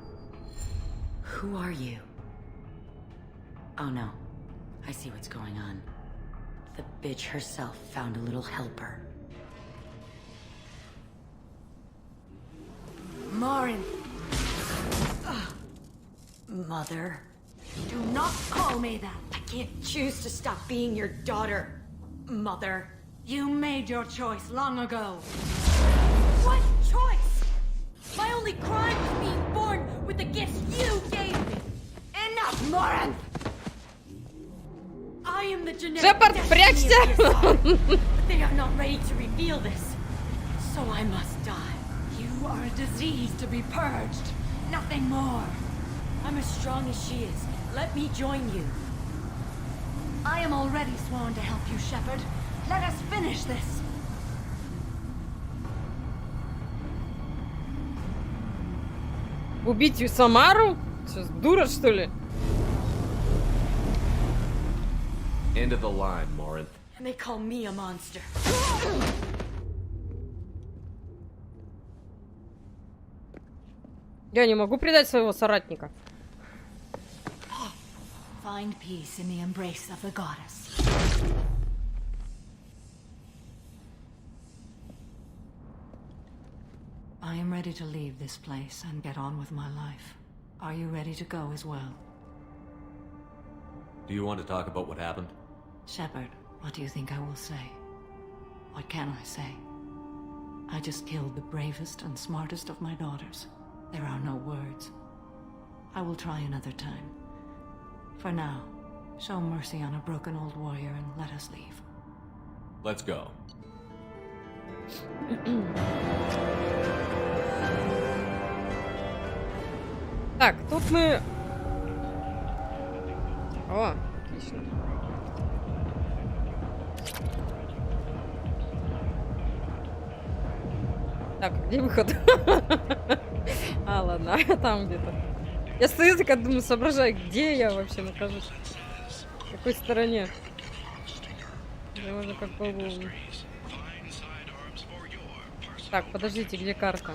Who are you? Oh no. I see what's going on. The bitch herself found a little helper. Marin! Mother. Do not call me that. I can't choose to stop being your daughter, Mother. You made your choice long ago. What choice? My only crime was being born with the gifts you gave me. Enough, Morin! I am the genetic Shepard, destiny of your прячься! son, but they are not ready to reveal this. So I must die. You are a disease to be purged. Nothing more. I'm as strong as she is. Let me join you. I am already sworn to help you, Shepard. Let us finish this. Убить Самару? Что, дура, что ли? End of the line, Morin. And they call me a monster. Я не могу предать своего соратника. Find peace in the embrace of the goddess. I am ready to leave this place and get on with my life. Are you ready to go as well? Do you want to talk about what happened? Shepard, what do you think I will say? What can I say? I just killed the bravest and smartest of my daughters. There are no words. I will try another time. For now, show mercy on a broken old warrior and let us leave. Let's go. Так, тут мы... О, отлично. Так, где выход? А, ладно, там где-то. Я стою такая, думаю, соображаю, где я вообще нахожусь. В какой стороне. Где можно как бы... Так, подождите, где карта?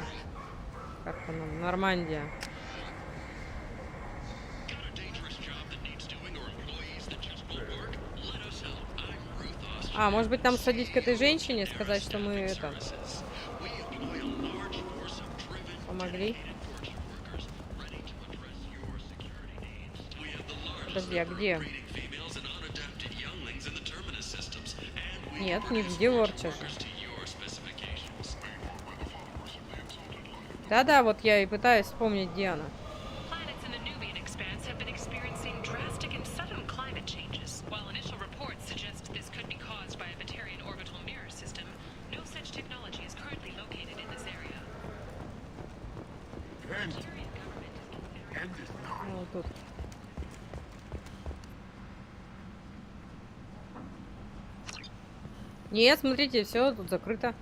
Карта нам, Нормандия. А, может быть, там сходить к этой женщине, сказать, что мы это... Помогли. Подожди, а где? Нет, нигде ворча. Да-да, вот я и пытаюсь вспомнить, где она. Вот тут. Нет, смотрите, все тут закрыто.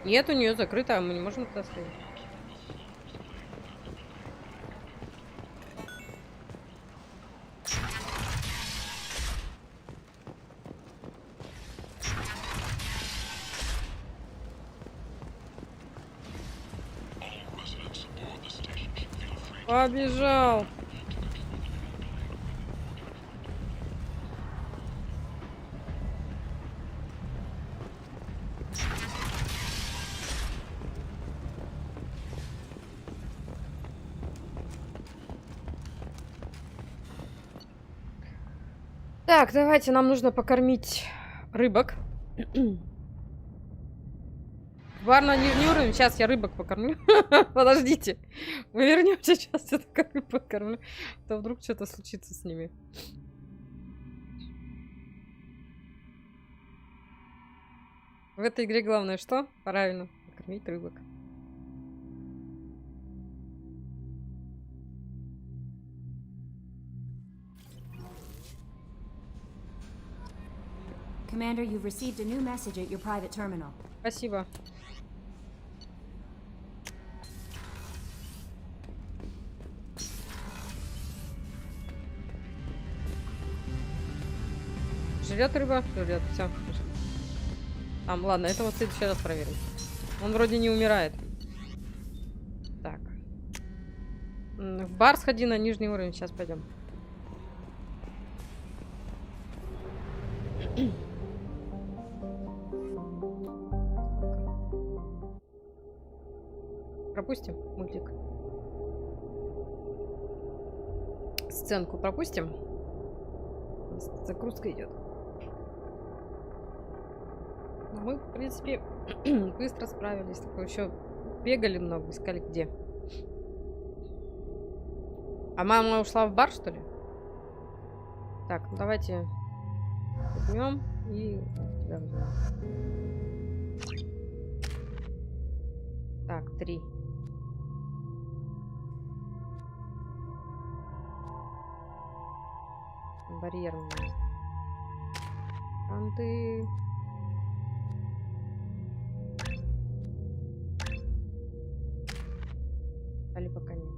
Нет, у нее закрыто, а мы не можем туда стоять. Побежал. Так, давайте, нам нужно покормить рыбок. Бар на нижний уровень. Сейчас я рыбок покормлю. Подождите. Мы вернемся, сейчас я так рыбок покормлю. А то вдруг что-то случится с ними. В этой игре главное что? Правильно, покормить рыбок. Commander, you've received a new message at your private terminal. Спасибо. Жрет рыба? Жрет. Все. Там, ладно, это вот в следующий раз проверим. Он вроде не умирает. Так. В бар сходи на нижний уровень. Сейчас пойдем. Пропустим мультик. Сценку пропустим. Загрузка идет. Мы, в принципе, быстро справились. Такое еще бегали много, искали где. А мама ушла в бар, что ли? Так, ну давайте возьмем и тебя возьмем. Так, 3. Барьерные. Канты. Или пока нет.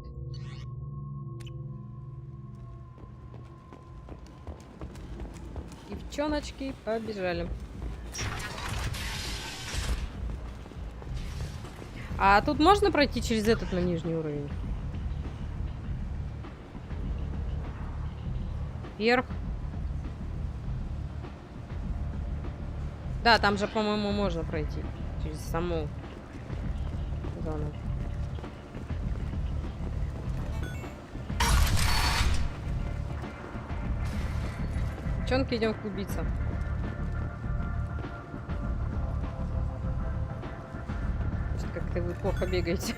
Девчоночки, побежали. А тут можно пройти через этот на нижний уровень? Вверх. Да, там же, по-моему, можно пройти через саму зону. Девчонки, идем клубиться. Как-то вы плохо бегаете.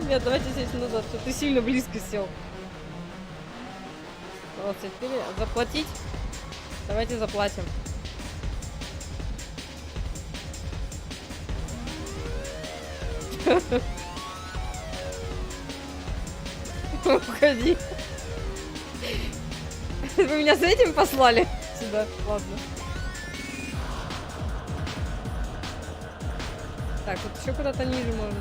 Нет, давайте сесть назад. Ты сильно близко сел. Вот, теперь заплатить. Давайте заплатим. Уходи. Вы меня с этим послали сюда? Ладно. Так, вот еще куда-то ниже можно.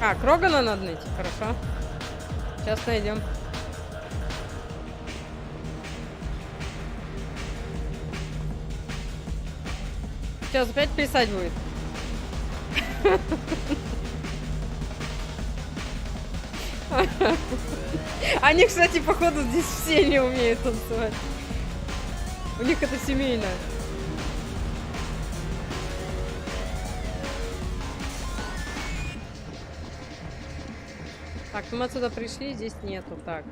А, Крогана надо найти, хорошо. Сейчас найдем. Сейчас опять писать будет. Они, кстати, походу здесь все не умеют танцевать. У них это семейно. Так, ну мы отсюда пришли, здесь нету. Так.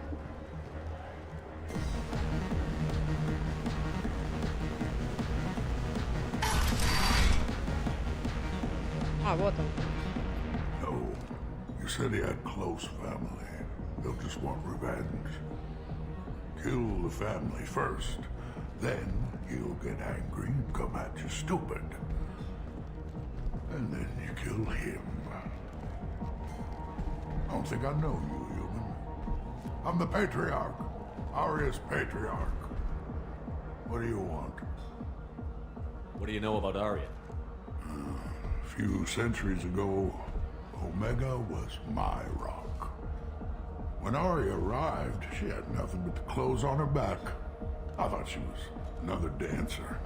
А, вот он. No. You said he had close family. They'll just want revenge. Kill the family first. Then he'll get angry and come at you stupid. And then you kill him. I don't think I know you, human. I'm the Patriarch. Aria's Patriarch. What do you want? What do you know about Arya? A few centuries ago, Omega was my rock. When Arya arrived, she had nothing but the clothes on her back. I thought she was another dancer.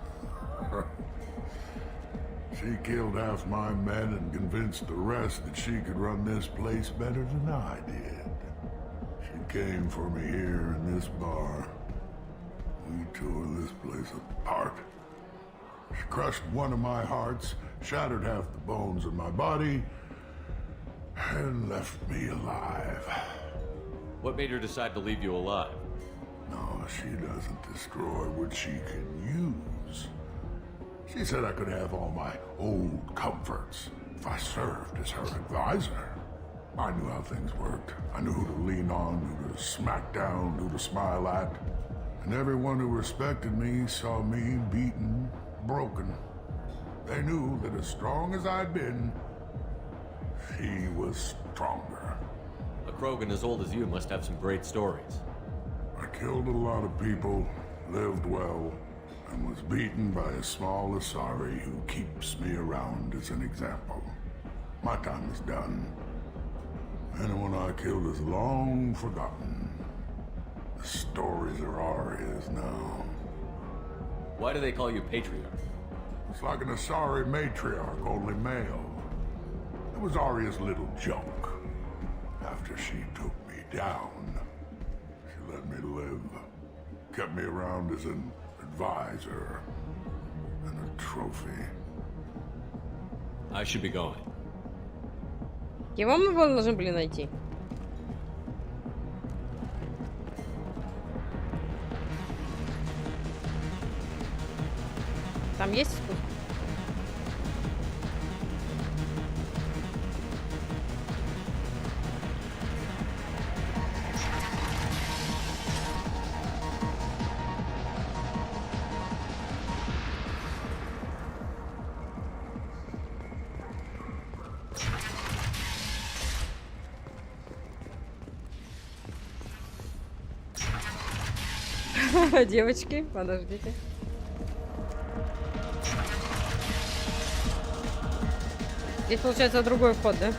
She killed half my men and convinced the rest that she could run this place better than I did. She came for me here in this bar. We tore this place apart. She crushed one of my hearts, shattered half the bones in my body, and left me alive. What made her decide to leave you alive? No, she doesn't destroy what she can use. She said I could have all my old comforts if I served as her advisor. I knew how things worked. I knew who to lean on, who to smack down, who to smile at. And everyone who respected me saw me beaten, broken. They knew that as strong as I'd been, she was stronger. A Krogan as old as you must have some great stories. I killed a lot of people, lived well, and was beaten by a small Asari who keeps me around as an example. My time is done. Anyone I killed is long forgotten. The stories are Arya's now. Why do they call you Patriarch? It's like an Asari matriarch, only male. It was Arya's little joke. After she took me down, she let me live. Kept me around as an advisor and a trophy. I should be going. Его мы должны были найти. Там есть спуск? Девочки, подождите. Здесь получается другой вход, да?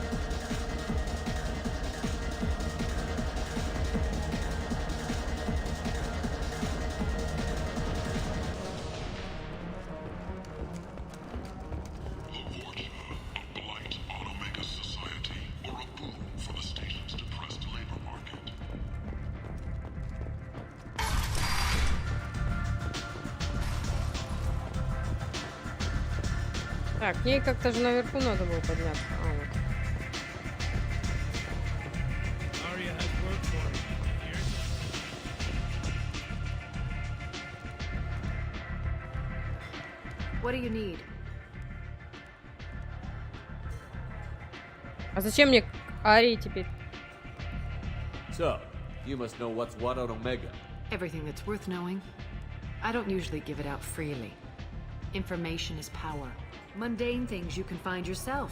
Так, к ней как-то же наверху надо было подняться. А, вот. What do you need? А зачем мне Арии теперь? So, you must know what's what on Omega. Everything that's worth knowing. I don't usually give it out freely. Information is power. Mundane things you can find yourself.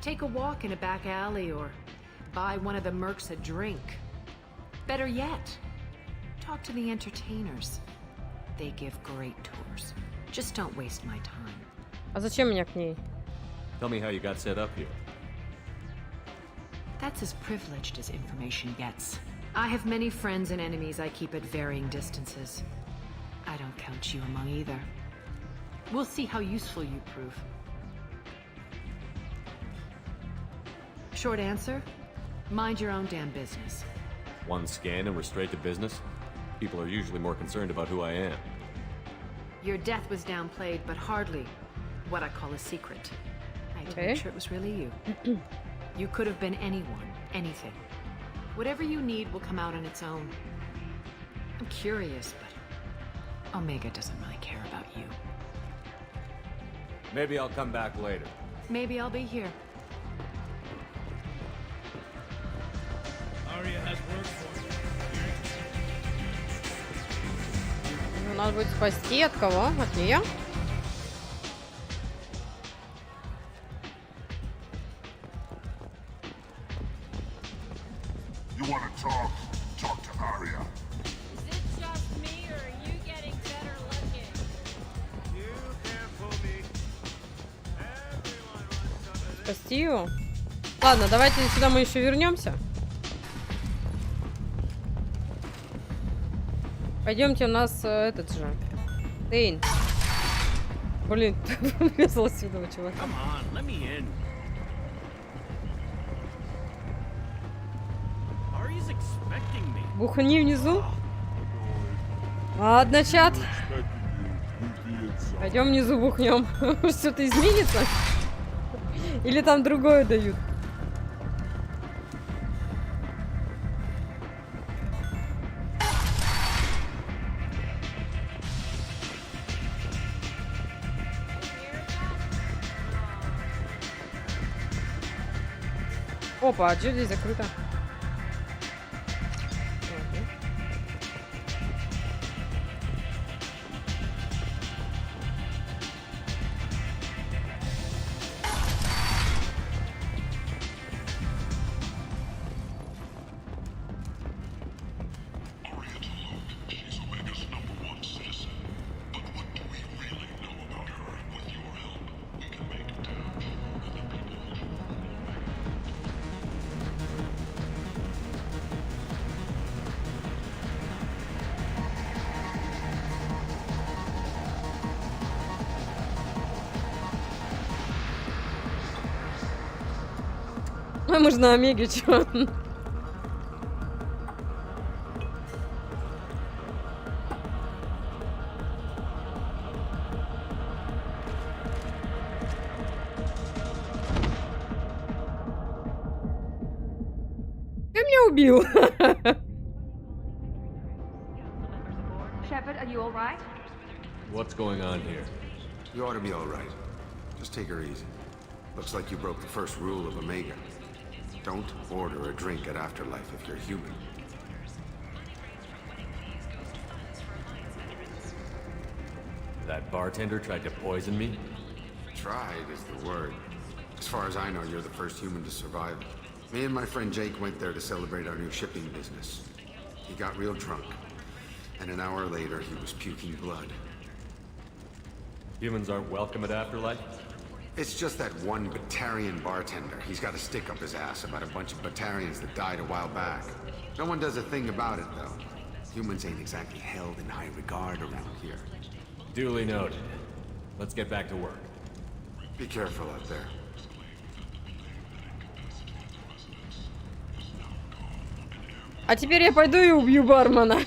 Take a walk in a back alley or buy one of the mercs a drink. Better yet, talk to the entertainers. They give great tours. Just don't waste my time. А зачем меня к ней? Tell me how you got set up here. That's as privileged as information gets. I have many friends and enemies I keep at varying distances. I don't count you among either. We'll see how useful you prove. Short answer, mind your own damn business. One scan and we're straight to business? People are usually more concerned about who I am. Your death was downplayed, but hardly what I call a secret. I had to make sure it was really you. You could have been anyone, anything. Whatever you need will come out on its own. I'm curious, but Omega doesn't really care about you. Maybe I'll come back later. Maybe I'll be here. Aria has work for you. Надо будет спасти от кого? От нее? You want to talk? Talk to Aria. Is it just me, or are you getting better looking? You can't fool me. Спасти ее? Ладно, давайте сюда мы еще вернемся. Пойдемте, у нас этот же Тейн. Блин, врезалась сюда, чувак. Бухни внизу. Ладно, чат. Пойдем внизу бухнем. Что-то изменится? Или там другое дают? Опа, а что здесь закрыто? А мы же на Омеге, чё? Ты меня убил. Shepard, are you all right? What's going on here? You ought to be all right. Just take her easy. Looks like you broke the first rule of Omega. Don't order a drink at Afterlife if you're human. That bartender tried to poison me? Tried is the word. As far as I know, you're the first human to survive. Me and my friend Jake went there to celebrate our new shipping business. He got real drunk, and an hour later he was puking blood. Humans aren't welcome at Afterlife? It's just that one Batarian bartender. He's got a stick up his ass about a bunch of Batarians that died a while back. No one does a thing about it, though. Humans ain't exactly held in high regard around here. Duly noted. Let's get back to work. Be careful out there. А теперь я пойду и убью бармена.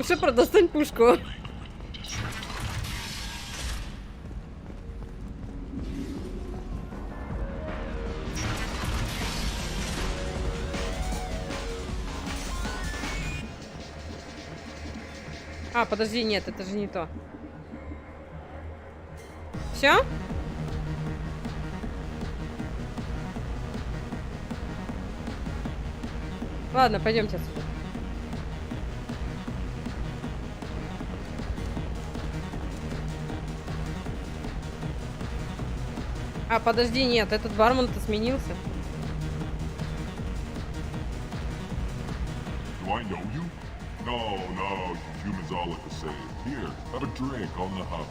Шепард, достань пушку. А, подожди, нет, это же не то. Все? Ладно, пойдемте отсюда. А, подожди, нет, этот бармен-то сменился. Do I know you? No, you humans all look the same. Here, have a drink on the house.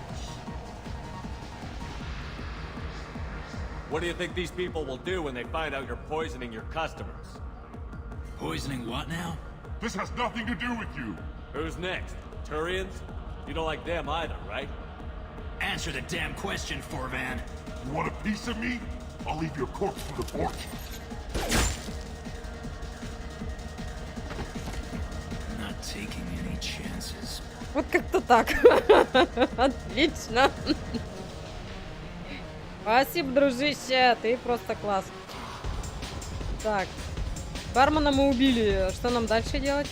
What do you think these people will do when they find out you're poisoning your customers? Poisoning what now? This has nothing to do with you. Who's next? Turians? You don't like them either, right? Answer the damn question, Forvan. You want a piece of me? I'll leave your corpse for the fortune. Not taking any chances. Вот как-то так. Отлично. Спасибо, дружище. Ты просто класс. Так. Бармена мы убили. Что нам дальше делать?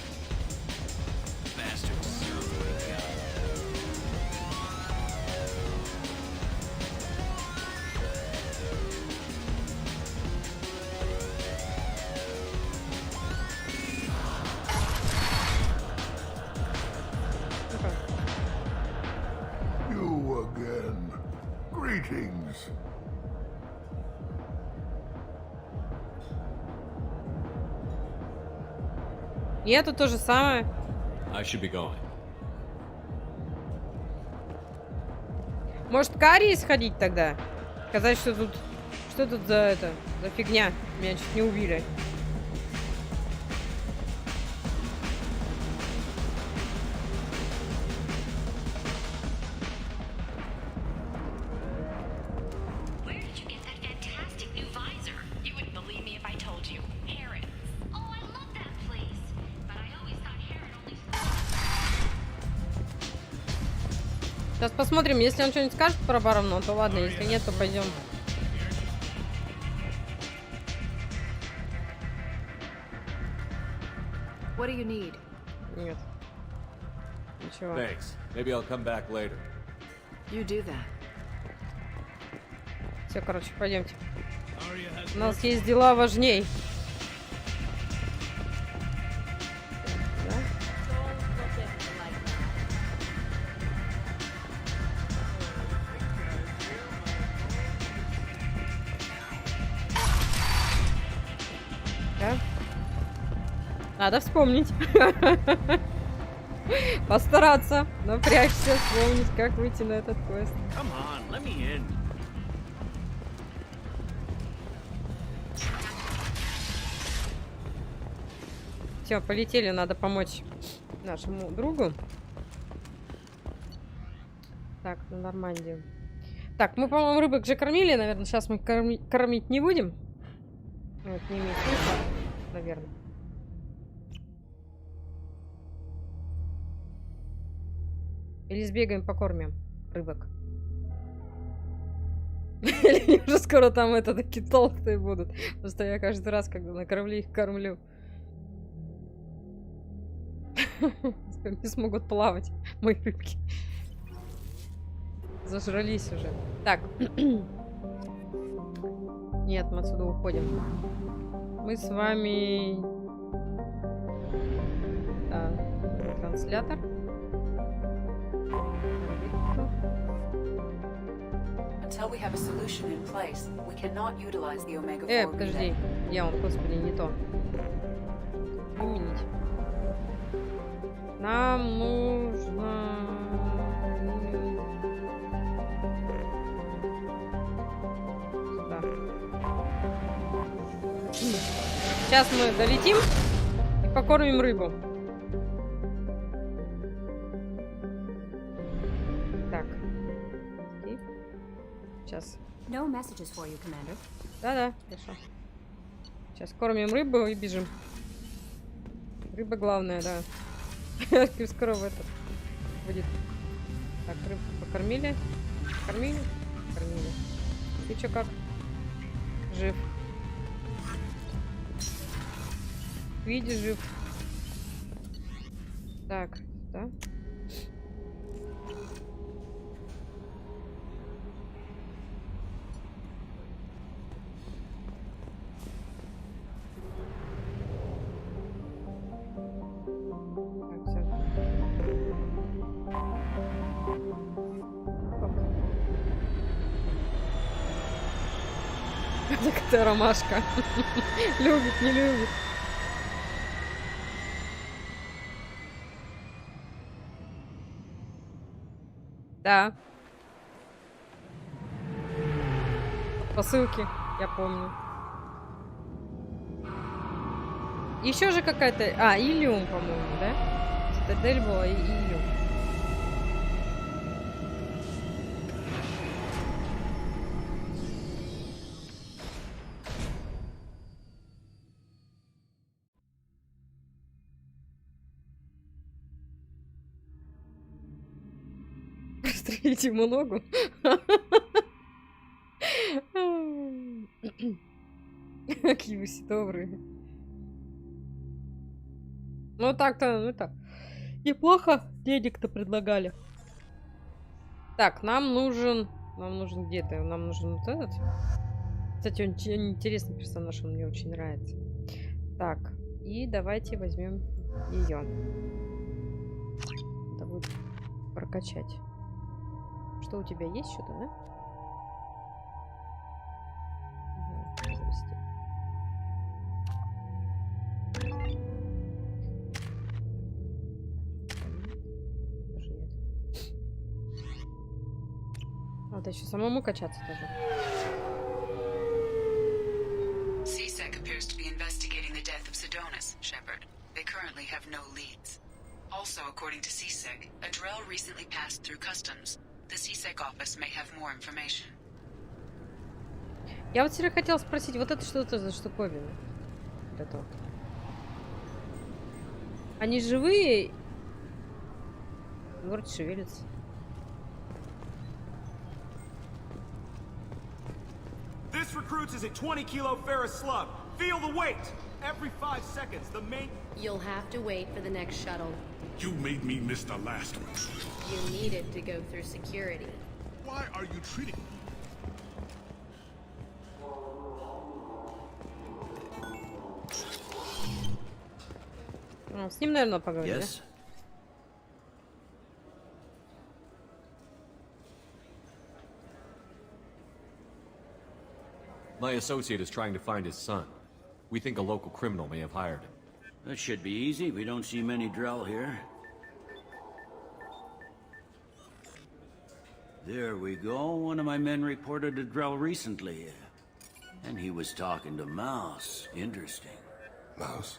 You again. Greetings. И это то же самое. I should be going. Может, к Арии сходить тогда? Сказать, что тут... Что тут за фигня? Меня чуть не убили. Сейчас посмотрим, если он что-нибудь скажет про барона, то ладно, если нет, то пойдем. What do you need? Нет. Ничего. Thanks. Maybe I'll come back later. You do that. Все, короче, пойдемте. У нас есть дела важней. Надо вспомнить. Постараться, напрячься, вспомнить, как выйти на этот квест. Все, полетели, надо помочь нашему другу. Так, на Нормандию. Так, мы, по-моему, рыбок же кормили, наверное, сейчас мы кормить не будем. Вот, не имеет смысла, наверное. Или сбегаем, покормим рыбок. Или уже скоро там такие толстые будут. Потому что я каждый раз, когда на корабле их кормлю. Не смогут плавать мои рыбки. Зажрались уже. Так. Нет, мы отсюда уходим. Мы с вами... Да, транслятор. Until we have a solution in place, we cannot utilize the Omega 4 подожди. Я он, господи, не то. Изменить. Нам нужно... Сюда. Сейчас мы долетим и покормим рыбу. Так. Сейчас. No messages for you, Commander. Да-да, хорошо. Сейчас кормим рыбу и бежим. Рыба главная, да. Скоро в этот будет. Так, рыбку покормили. Кормили? Кормили. Ты чё, как? Жив. Видишь, жив. Так, да. Какая ромашка. Любит, не любит. Да. Посылки, я помню. Еще же какая-то... А, Иллиум, по-моему, да? Цитадель была и Иллиум. прострелить ему ногу. Какие вы все добрые. Ну так-то, ну так. Неплохо денег-то предлагали. Так, нам нужен где-то, нам нужен вот этот. Кстати, он интересный персонаж, он мне очень нравится. Так, и давайте возьмем ее. Надо будет прокачать. Что у тебя есть что-то, да? Надо еще самому качаться тоже. CSEC appears to be investigating the death of Sidonis, Shepard. They currently have no leads. Also, according to CSEC, a Drell recently passed through customs. The CSEC office may have more information. Я вот всегда хотела спросить, вот это что это за штуковина? Вот это вот. Они живые? Вроде шевелятся. This recruits is a 20-kilo ferrous slug. Feel the weight. Every 5 seconds, the main... You'll have to wait for the next shuttle. You made me miss the last one. You needed to go through security. Why are you treating me? С ним, наверное, поговорим. Yes. My associate is trying to find his son. We think a local criminal may have hired him. That should be easy. We don't see many Drell here. There we go. One of my men reported a Drell recently. And he was talking to Mouse. Interesting. Mouse?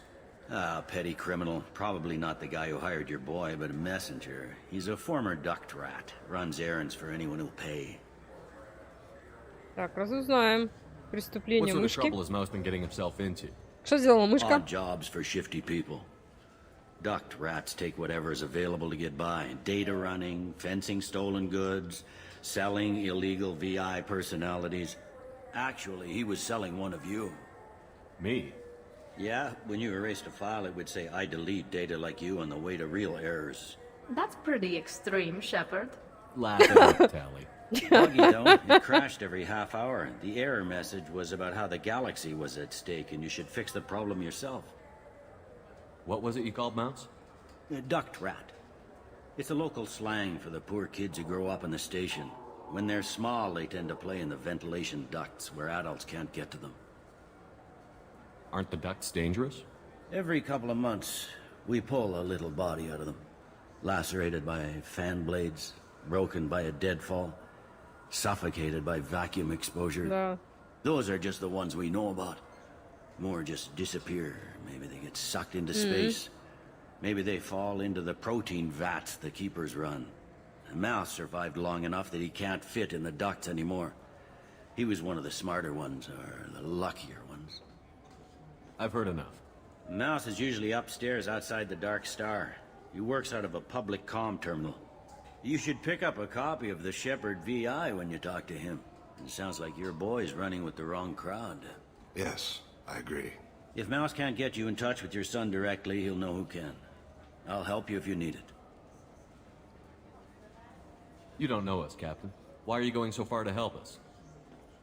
Ah, petty criminal. Probably not the guy who hired your boy, but a messenger. He's a former duct rat. Runs errands for anyone who'll pay. Так, разузнаем преступление What sort of мышки. trouble has Mouse been getting himself into? Что сделала мышка? Odd jobs for shifty people. Duct rats take whatever is available to get by. Data running, fencing stolen goods, selling illegal VI personalities. Actually, he was selling one of you. Me? Yeah, when you erased a file, it would say, I delete data like you on the way to real errors. That's pretty extreme, Shepard. Laugh at it, Tally. Buggy though, it crashed every half hour. The error message was about how the galaxy was at stake and you should fix the problem yourself. What was it you called Mouse? A duct rat. It's a local slang for the poor kids who grow up in the station. When they're small, they tend to play in the ventilation ducts where adults can't get to them. Aren't the ducts dangerous? Every couple of months, we pull a little body out of them. Lacerated by fan blades, broken by a deadfall, suffocated by vacuum exposure. Да. Those are just the ones we know about. More just disappear. Maybe they get sucked into space. Maybe they fall into the protein vats the keepers run. And Mouse survived long enough that he can't fit in the ducts anymore. He was one of the smarter ones, or the luckier ones. I've heard enough. Mouse is usually upstairs outside the Dark Star. He works out of a public comm terminal. You should pick up a copy of the Shepard VI when you talk to him. It sounds like your boy's running with the wrong crowd. Yes, I agree. If Mouse can't get you in touch with your son directly, he'll know who can. I'll help you if you need it. You don't know us, Captain. Why are you going so far to help us?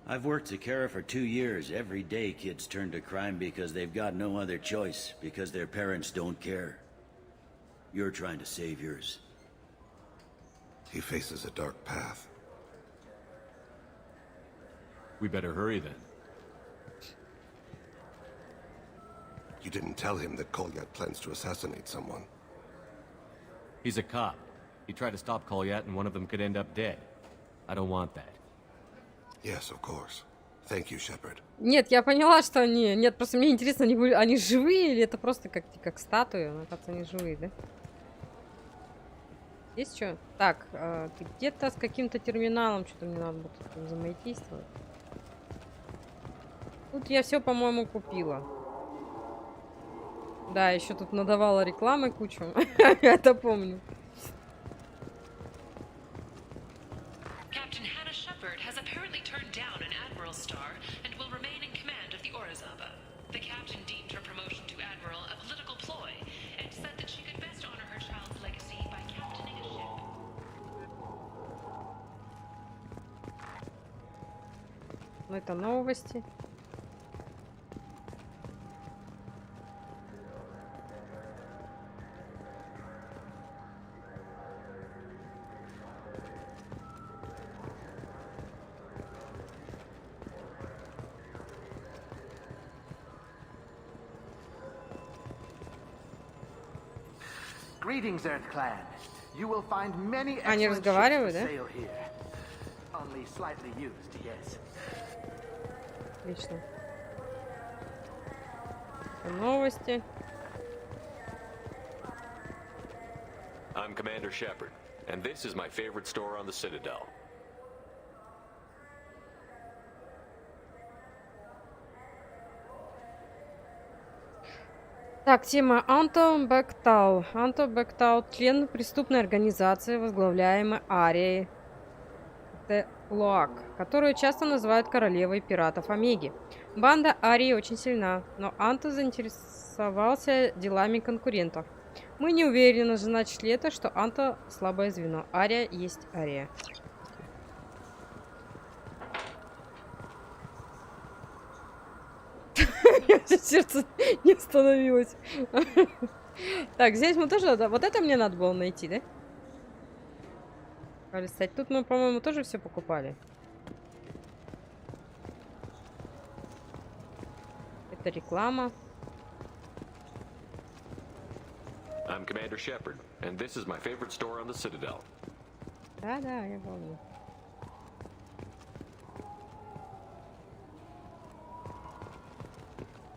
I've worked Zakara for 2 years. Every day kids turn to crime because they've got no other choice, because their parents don't care. You're trying to save yours. He faces a dark path. We better hurry then. You didn't tell him that Kolyat plans to assassinate someone. He's a cop. He tried to stop Kolyat and one of them could end up dead. I don't want that. Yes, of course. Thank you, Shepard. Нет, я поняла, что они... Нет, просто мне интересно, они живые или это просто как статуи? Мне кажется, они живые, да? Есть что? Так, где-то с каким-то терминалом что-то мне надо будет взаимодействовать. Тут я все, по-моему, купила. Да, еще тут надавала рекламы кучу. Я это помню. Ну, это новости. Greetings, Earth Clan. You will find many Они excellent разговаривают, ships да? for sale here. Only slightly used, yes. Отлично. Новости. I'm Commander Shepard, and this is my favorite store on the Citadel. Так, тема Анто Бектал. Анто Бектал – член преступной организации, возглавляемой Арией де Лоак, которую часто называют королевой пиратов Омеги. Банда Арии очень сильна, но Анто заинтересовался делами конкурентов. Мы не уверены, значит ли это, что Анто – слабое звено. Ария есть Ария. Сердце не остановилось. Так, здесь мы тоже... Вот это мне надо было найти, да? Полистать. Тут мы, по-моему, тоже все покупали. Это реклама. I'm Commander Shepard, and this is my favorite store on the Citadel. Да, я помню.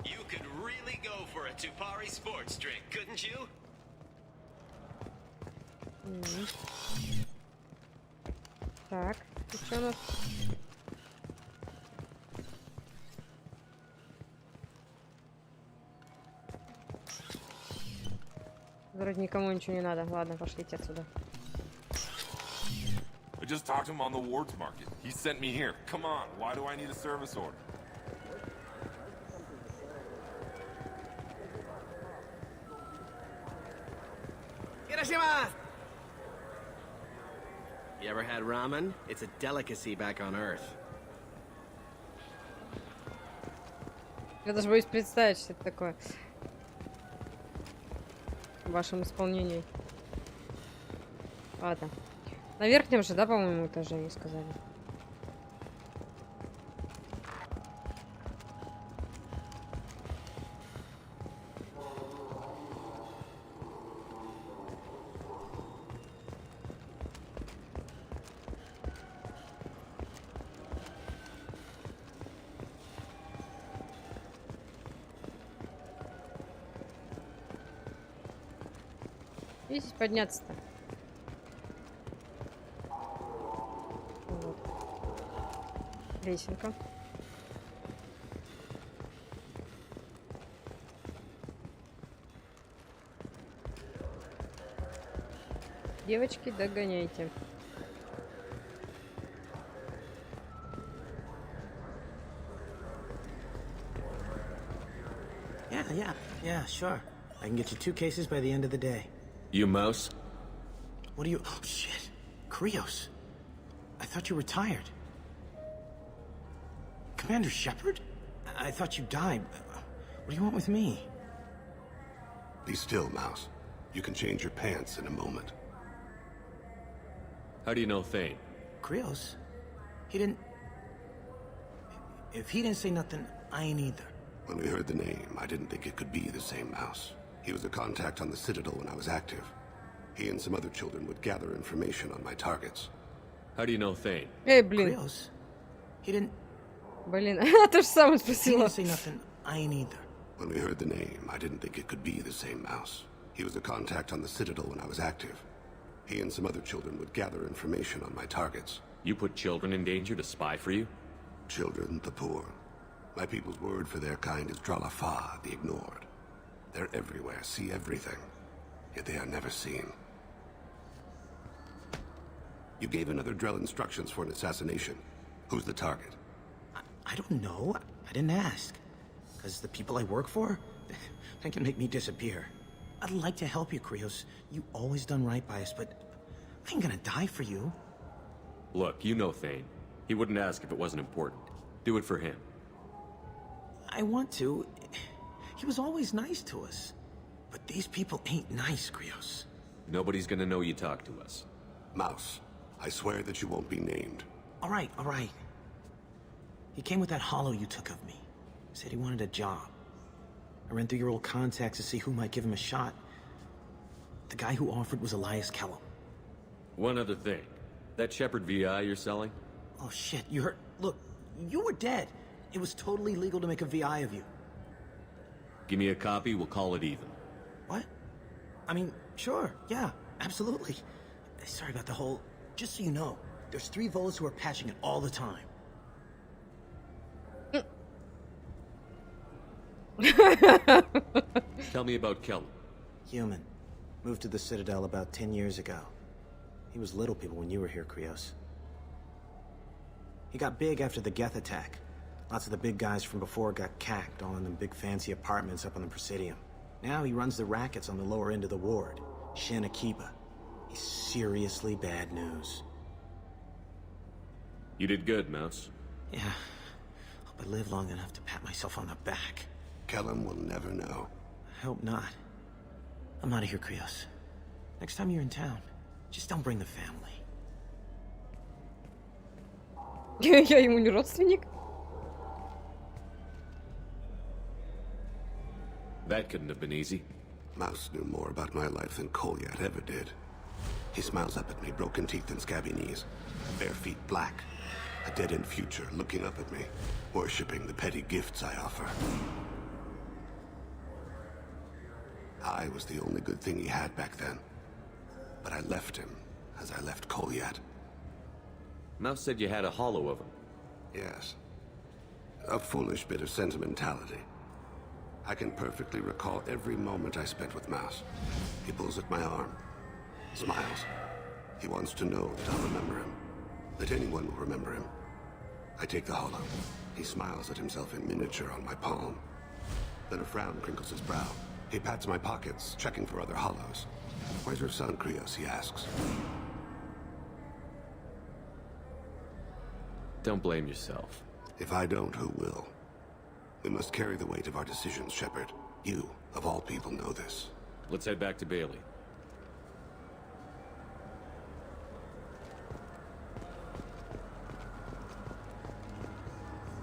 You could really go for a Tupari sports drink, couldn't you? Так, и что у нас? Вроде никому ничего не надо. Ладно, пошлите отсюда. I just talked to him on the Wards Market. He sent me here. Come on, why do I need a service order? You ever had ramen? It's a delicacy back on Earth. Я даже боюсь представить, что это такое в вашем исполнении. Ладно. На верхнем же, да, по-моему, этаже они сказали. И здесь подняться-то. Вот. Лесенка. Девочки, догоняйте. Yeah, sure. I can get you 2 cases by the end of the day. You mouse? What are you... Oh, shit. Krios. I thought you were retired. Commander Shepard? I thought you died. What do you want with me? Be still, Mouse. You can change your pants in a moment. How do you know Thain? Krios? He didn't... If he didn't say nothing, I ain't either. When we heard the name, I didn't think it could be the same Mouse. He was a contact on the Citadel when I was active. He and some other children would gather information on my targets. How do you know Thain? Эй, блин. Krios? He didn't... Блин, то же самое спросила. If he didn't say nothing, I ain't either. When we heard the name, I didn't think it could be the same Mouse. He was a contact on the Citadel when I was active. He and some other children would gather information on my targets. You put children in danger to spy for you? Children, the poor. My people's word for their kind is Dralafa, the ignored. They're everywhere, see everything, yet they are never seen. You gave another Drell instructions for an assassination. Who's the target? I don't know. I didn't ask. Because the people I work for, they can make me disappear. I'd like to help you, Krios. You always done right by us, but I ain't gonna die for you. Look, you know Thain. He wouldn't ask if it wasn't important. Do it for him. I want to. He was always nice to us. But these people ain't nice, Krios. Nobody's gonna know you talk to us. Mouse, I swear that you won't be named. All right, all right. He came with that hollow you took of me. Said he wanted a job. I ran through your old contacts to see who might give him a shot. The guy who offered was Elias Kellum. One other thing. That Shepherd VI you're selling? Oh shit, you heard? Look, you were dead. It was totally legal to make a VI of you. Give me a copy, we'll call it even. What? I mean, sure, yeah, absolutely. Sorry about the whole... Just so you know, there's 3 Volas who are patching it all the time. Tell me about Kellum. Human. Moved to the Citadel about 10 years ago. He was little people when you were here, Krios. He got big after the Geth attack. Lots of the big guys from before got cacked all in them big fancy apartments up on the Presidium. Now he runs the rackets on the lower end of the ward, Shin Akiba. He's seriously bad news. You did good, Mouse. Yeah. Hope I live long enough to pat myself on the back. Kellum will never know. I hope not. I'm out of here, Krios. Next time you're in town, just don't bring the family. Я ему не родственник. That couldn't have been easy. Mouse knew more about my life than Kolyat ever did. He smiles up at me, broken teeth and scabby knees. Bare feet black. A dead-end future looking up at me, worshipping the petty gifts I offer. I was the only good thing he had back then. But I left him, as I left Kolyat. Mouse said you had a hollow of him. Yes. A foolish bit of sentimentality. I can perfectly recall every moment I spent with Mouse. He pulls at my arm, smiles. He wants to know that I'll remember him, that anyone will remember him. I take the hollow. He smiles at himself in miniature on my palm. Then a frown crinkles his brow. He pats my pockets, checking for other hollows. Where's your son, Krios? He asks. Don't blame yourself. If I don't, who will? We must carry the weight of our decisions, Shepard. You, of all people, know this. Let's head back to Bailey.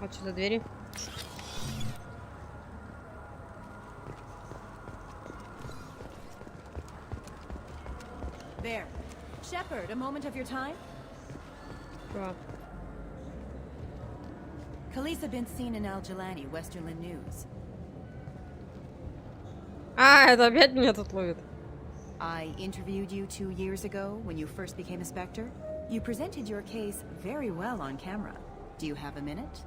А что за двери? There. Shepard, a moment of your time? Sure. Khaleesa been seen in Al-Jalani, Westerland News. А, это опять меня тут ловит. I interviewed you 2 years ago when you first became a Spectre. You presented your case very well on camera. Do you have a minute?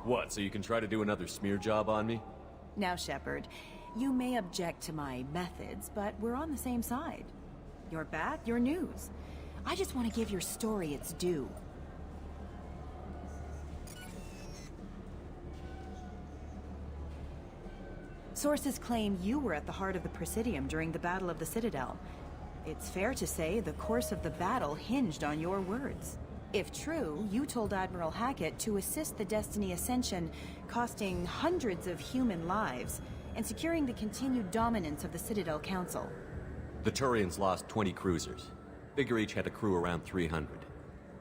What, so you can try to do another smear job on me? Now, Shepard, you may object to my methods, but we're on the same side. You're back, you're news. I just want to give your story its due. Sources claim you were at the heart of the Presidium during the Battle of the Citadel. It's fair to say the course of the battle hinged on your words. If true, you told Admiral Hackett to assist the Destiny Ascension, costing hundreds of human lives, and securing the continued dominance of the Citadel Council. The Turians lost 20 cruisers. Figure each had a crew around 300.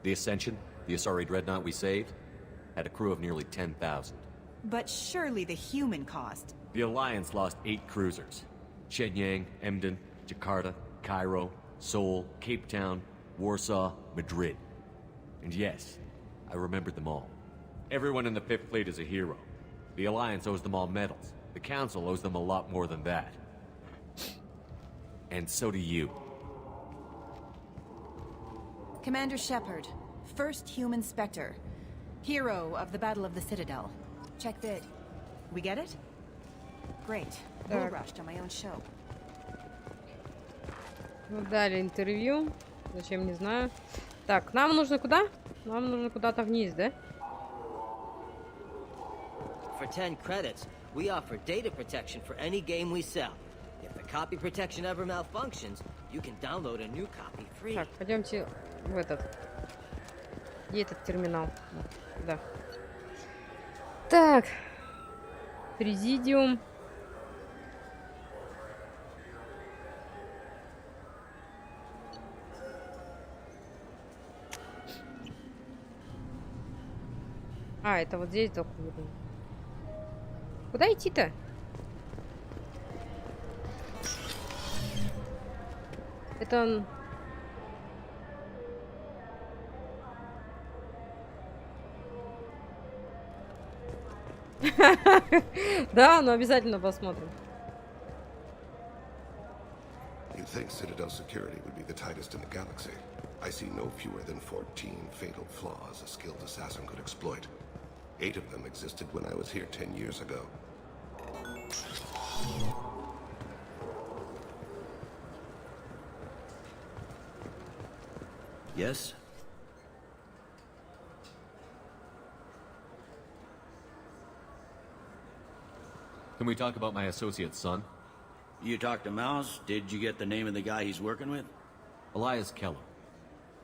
The Ascension, the Asari dreadnought we saved, had a crew of nearly 10,000. But surely the human cost. The Alliance lost 8 cruisers. Shenyang, Emden, Jakarta, Cairo, Seoul, Cape Town, Warsaw, Madrid. And yes, I remembered them all. Everyone in the 5th Fleet is a hero. The Alliance owes them all medals. The Council owes them a lot more than that. And so do you. Commander Shepard, first human Spectre. Hero of the Battle of the Citadel. Check vid. We get it? Great. Bull rushed on my own show. Ну, дали интервью. Зачем, не знаю. Так, нам нужно куда? Нам нужно куда-то вниз, да? For 10 credits, we offer data protection for any game we sell. If the copy protection ever malfunctions, you can download a new copy free. Так, пойдемте в этот. Где этот терминал? Да. Так. Президиум. А, это вот здесь только видно. Куда идти-то? Это он... Да, но обязательно посмотрим. You'd think Citadel security would be the tightest in the galaxy. I see no fewer than 14 fatal flaws a skilled assassin could exploit. 8 of them existed when I was here 10 years ago. Yes? Can we talk about my associate's son? You talked to Mouse? Did you get the name of the guy he's working with? Elias Kellum.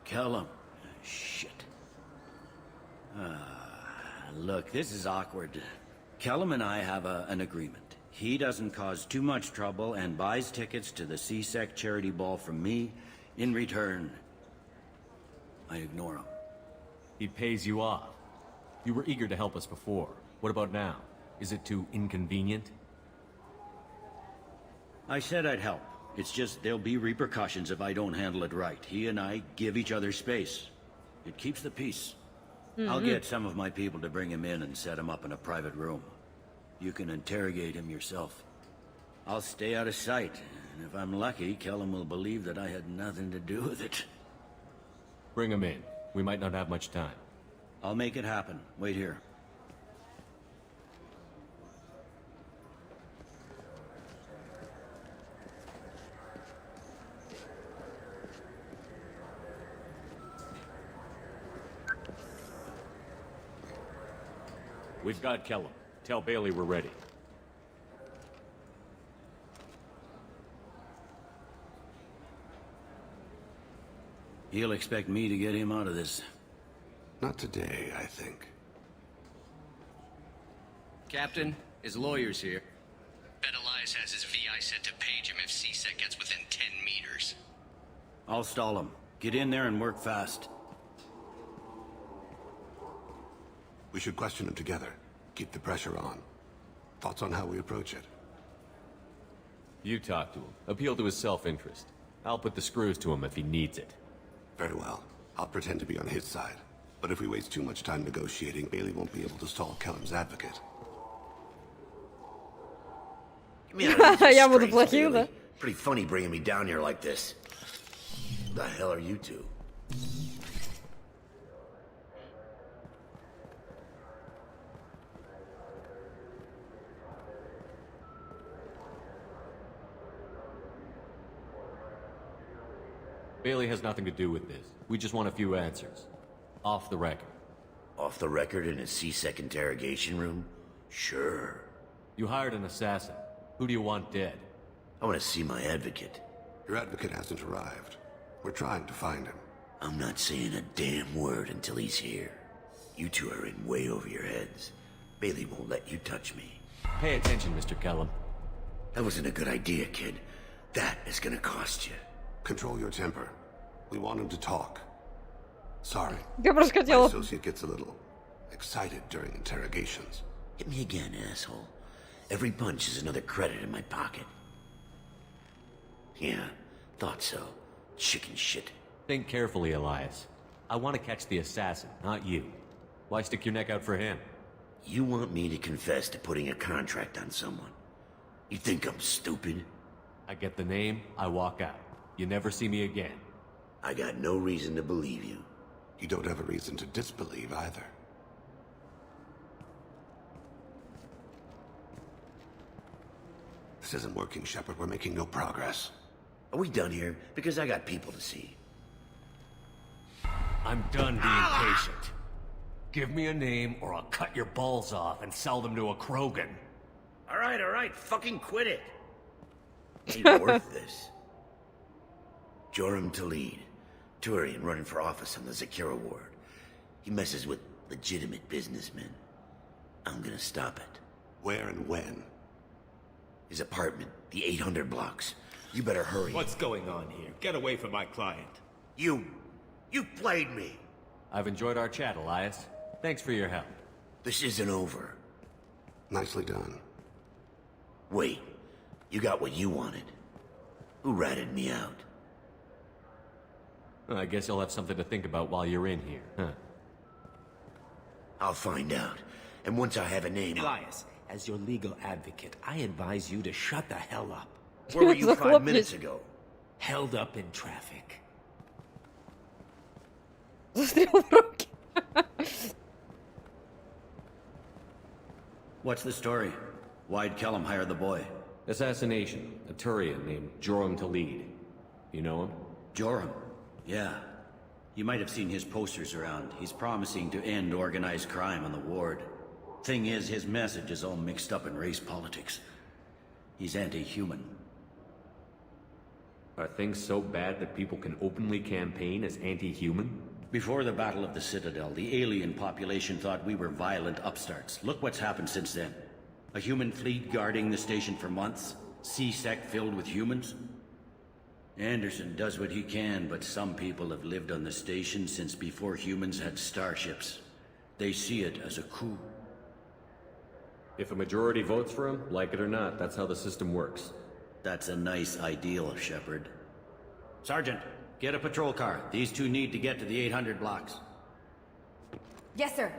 Kellum? Shit. Look, this is awkward. Kellum and I have an agreement. He doesn't cause too much trouble and buys tickets to the CSEC charity ball from me. In return, I ignore him. He pays you off. You were eager to help us before. What about now? Is it too inconvenient? I said I'd help. It's just there'll be repercussions if I don't handle it right. He and I give each other space. It keeps the peace. I'll get some of my people to bring him in and set him up in a private room. You can interrogate him yourself. I'll stay out of sight, and if I'm lucky, Kellum will believe that I had nothing to do with it. Bring him in. We might not have much time. I'll make it happen. Wait here. We've got Kellum. Tell Bailey we're ready. He'll expect me to get him out of this. Not today, I think. Captain, his lawyer's here. Bet Elias has his VI set to page him if CSEC gets within 10 meters. I'll stall him. Get in there and work fast. We should question him together. Keep the pressure on. Thoughts on how we approach it? You talk to him. Appeal to his self-interest. I'll put the screws to him if he needs it. Very well. I'll pretend to be on his side. But if we waste too much time negotiating, Bailey won't be able to stall Kellum's advocate. Я буду плохим, да? Pretty funny bringing me down here like this. Who the hell are you two? Bailey has nothing to do with this. We just want a few answers. Off the record. Off the record in a CSEC interrogation room? Sure. You hired an assassin. Who do you want dead? I want to see my advocate. Your advocate hasn't arrived. We're trying to find him. I'm not saying a damn word until he's here. You two are in way over your heads. Bailey won't let you touch me. Pay attention, Mr. Kellum. That wasn't a good idea, kid. That is gonna cost you. Control your temper. We want him to talk. Sorry. Я просто хотела... My associate gets a little excited during interrogations. Hit me again, asshole. Every punch is another credit in my pocket. Yeah, thought so. Chicken shit. Think carefully, Elias. I want to catch the assassin, not you. Why stick your neck out for him? You want me to confess to putting a contract on someone? You think I'm stupid? I get the name, I walk out. You never see me again. I got no reason to believe you. You don't have a reason to disbelieve either. This isn't working, Shepard. We're making no progress. Are we done here? Because I got people to see. I'm done being patient. Give me a name or I'll cut your balls off and sell them to a Krogan. All right, fucking quit it. Ain't worth this. Joram Talid, Turian running for office on the Zakira ward. He messes with legitimate businessmen. I'm gonna stop it. Where and when? His apartment, the 800 blocks. You better hurry. What's going on here? Get away from my client. You played me. I've enjoyed our chat, Elias. Thanks for your help. This isn't over. Nicely done. Wait, you got what you wanted. Who ratted me out? Well, I guess you'll have something to think about while you're in here, huh? I'll find out. And once I have a name... Elias, as your legal advocate, I advise you to shut the hell up. Where were you 5 minutes ago? Held up in traffic. What's the story? Why'd Kellum hire the boy? Assassination. A Turian named Joram to lead. You know him? Joram? Yeah. You might have seen his posters around. He's promising to end organized crime on the ward. Thing is, his message is all mixed up in race politics. He's anti-human. Are things so bad that people can openly campaign as anti-human? Before the Battle of the Citadel, the alien population thought we were violent upstarts. Look what's happened since then. A human fleet guarding the station for months. C-Sec filled with humans. Anderson does what he can, but some people have lived on the station since before humans had starships. They see it as a coup. If a majority votes for him, like it or not, that's how the system works. That's a nice ideal, Shepard. Sergeant, get a patrol car. These two need to get to the 800 blocks. Yes, sir.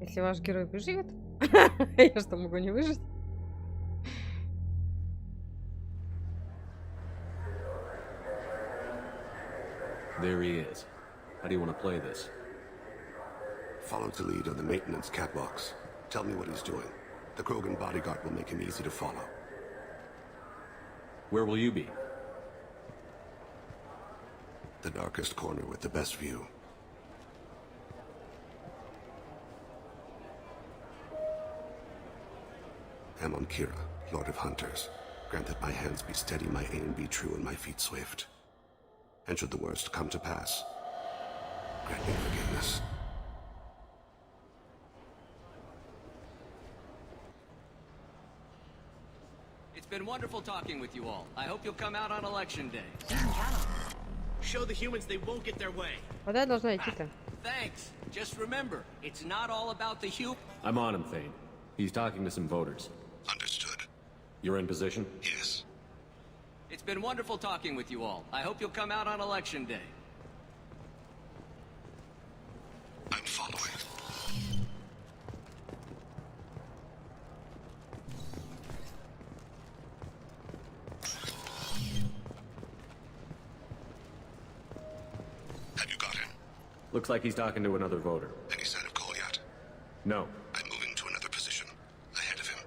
Если ваш герой выживет, я что, могу не выжить? There he is. How do you want to play this? Follow to lead on the maintenance catwalks. Tell me what he's doing. The Krogan bodyguard will make him easy to follow. Where will you be? The darkest corner with the best view. Amon Kira, Lord of Hunters. Grant that my hands be steady, my aim be true, and my feet swift. And should the worst come to pass, grant me forgiveness. It's been wonderful talking with you all. I hope you'll come out on election day. Show the humans they won't get their way. Куда я должна идти-то? Thanks. Just remember, it's not all about the human. I'm on him, Thain. He's talking to some voters. Understood. You're in position? Yes. It's been wonderful talking with you all. I hope you'll come out on election day. I'm following. Have you got him? Looks like he's talking to another voter. Any sign of call yet? No. I'm moving to another position. Ahead of him.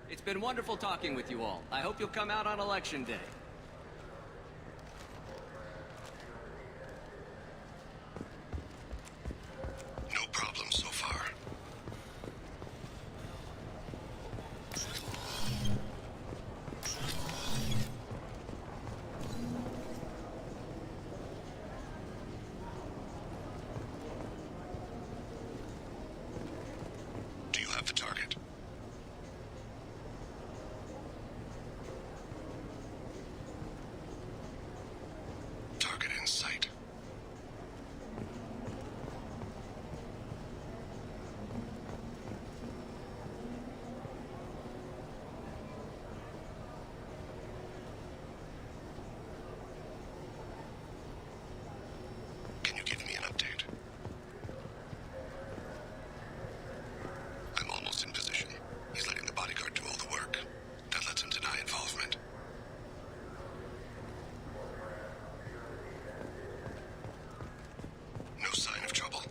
It's been wonderful talking with you all. I hope you'll come out on election day. No problem so far. Do you have the target? Target in sight. Can you give me an update? I'm almost in position. He's letting the bodyguard do all the work. That lets him deny involvement. No sign of trouble.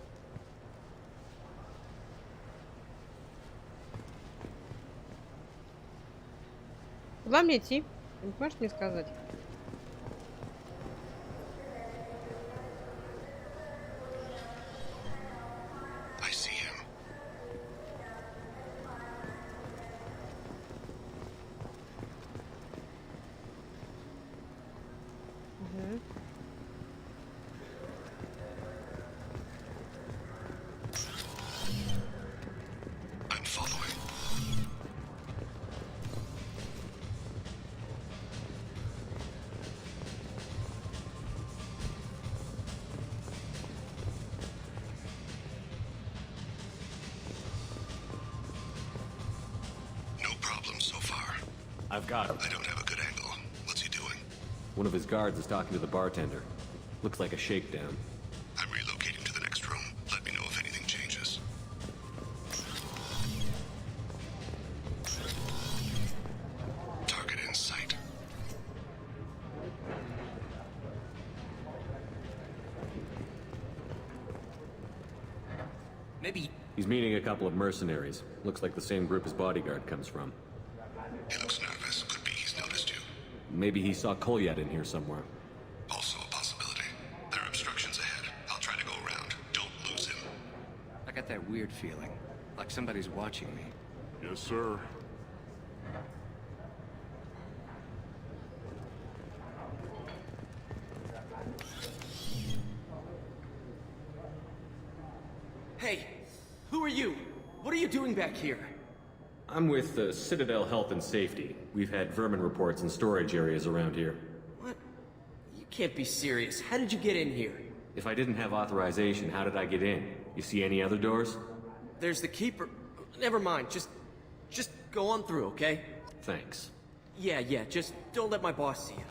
Куда мне идти? Ты не можешь мне сказать? I've got him. I don't have a good angle. What's he doing? One of his guards is talking to the bartender. Looks like a shakedown. I'm relocating to the next room. Let me know if anything changes. Target in sight. Maybe... He's meeting a couple of mercenaries. Looks like the same group his bodyguard comes from. He looks nervous. Could be he's noticed you. Maybe he saw Kolyat in here somewhere. Also a possibility. There are obstructions ahead. I'll try to go around. Don't lose him. I got that weird feeling. Like somebody's watching me. Yes, sir. Hey, who are you? What are you doing back here? I'm with Citadel Health and Safety. We've had vermin reports in storage areas around here. What? You can't be serious. How did you get in here? If I didn't have authorization, how did I get in? You see any other doors? There's the keeper. Never mind. Just go on through, okay? Thanks. Yeah, just don't let my boss see you.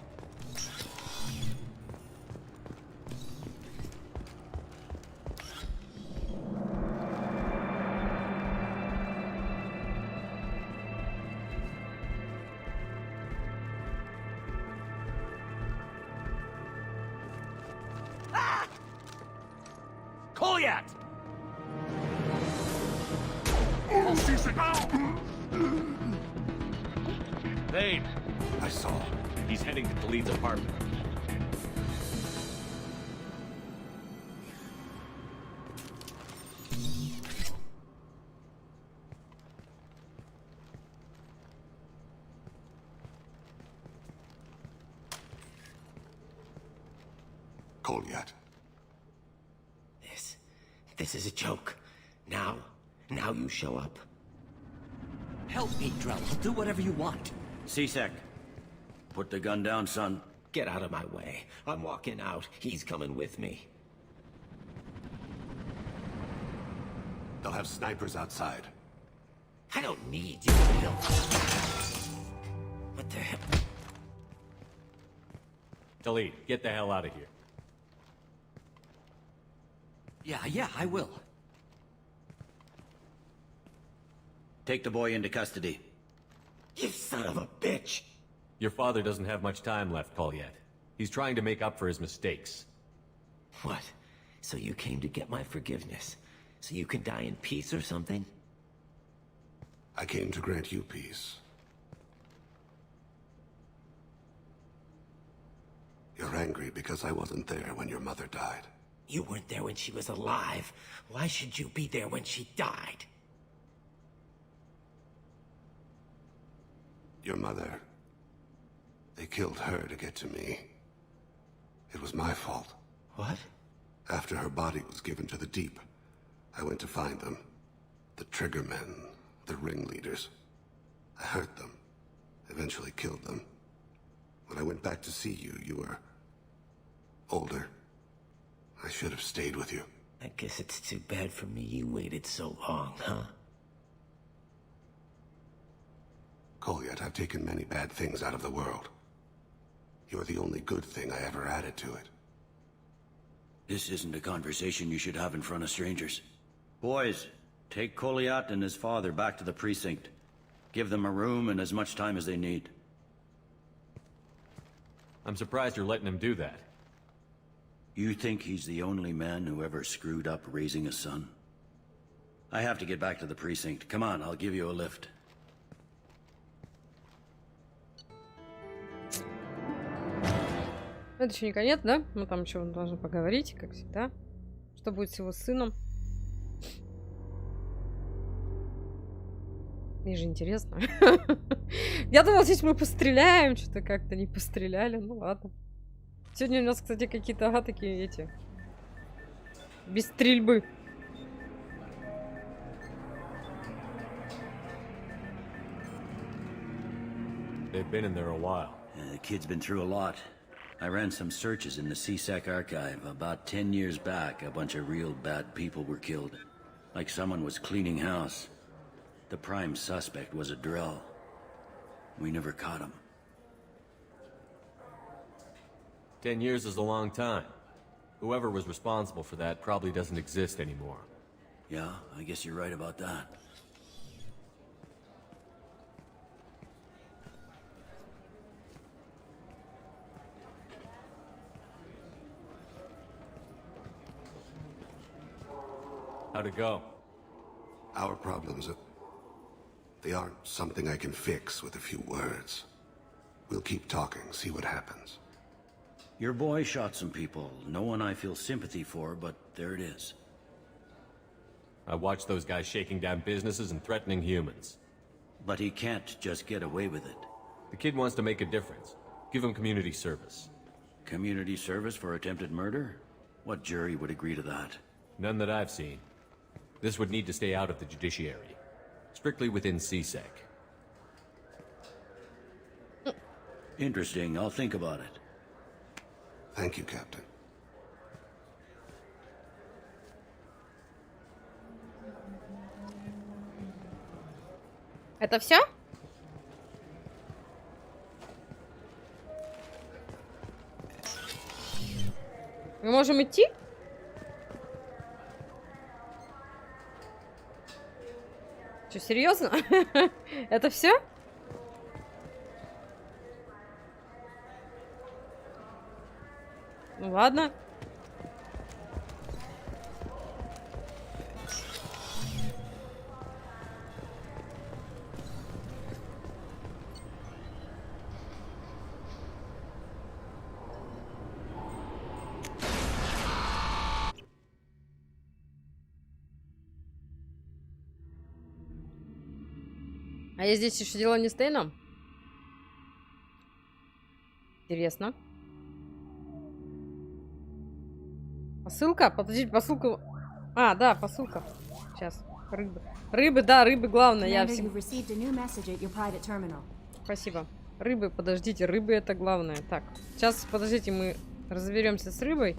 Kolyat! Tейн! I saw. He's heading to Khalid's apartment. Kolyat. This is a joke. Now you show up. Help me, Drell. I'll do whatever you want. C-Sec, put the gun down, son. Get out of my way. I'm walking out. He's coming with me. They'll have snipers outside. I don't need you to help. What the hell? Khalid, get the hell out of here. Yeah, I will. Take the boy into custody. You son of a bitch! Your father doesn't have much time left, Kolyat. He's trying to make up for his mistakes. What? So you came to get my forgiveness? So you can die in peace or something? I came to grant you peace. You're angry because I wasn't there when your mother died. You weren't there when she was alive. Why should you be there when she died? Your mother... They killed her to get to me. It was my fault. What? After her body was given to the Deep, I went to find them. The Triggermen, the ringleaders. I hurt them. Eventually killed them. When I went back to see you, you were... older. I should have stayed with you. I guess it's too bad for me you waited so long, huh? Kolyat, I've taken many bad things out of the world. You're the only good thing I ever added to it. This isn't a conversation you should have in front of strangers. Boys, take Kolyat and his father back to the precinct. Give them a room and as much time as they need. I'm surprised you're letting him do that. You think he's the only man who ever screwed up raising a son? I have to get back to the precinct. Come on, I'll give you a lift. Это еще не конец, да? Мы там еще должны поговорить, как всегда. Что будет с его сыном? Мне же интересно. Я думала, здесь мы постреляем. Что-то как-то не постреляли. Ну ладно. Сегодня у нас, кстати, какие-то такие эти... без стрельбы. They've been in there a while. The kid's been through a lot. I ran some searches in the CSEC archive. About 10 years back, a bunch of real bad people were killed. Like someone was cleaning house. The prime suspect was a Drell. We never caught him. 10 years is a long time. Whoever was responsible for that probably doesn't exist anymore. Yeah, I guess you're right about that. How'd it go? Our problems, they aren't something I can fix with a few words. We'll keep talking, see what happens. Your boy shot some people. No one I feel sympathy for, but there it is. I watched those guys shaking down businesses and threatening humans. But he can't just get away with it. The kid wants to make a difference. Give him community service. Community service for attempted murder? What jury would agree to that? None that I've seen. This would need to stay out of the judiciary. Strictly within CSEC. Interesting. I'll think about it. Thank you, Captain. Это все? Мы можем идти? Что, серьезно? Это все? Ну ладно. А я здесь еще дело не с Тейном? Интересно. Посылка? Подождите, посылку... А, да, посылка. Сейчас. Рыбы. Рыбы, да, рыбы главное. Я всем... Спасибо. Рыбы, подождите, рыбы это главное. Так, сейчас, подождите, мы разберемся с рыбой.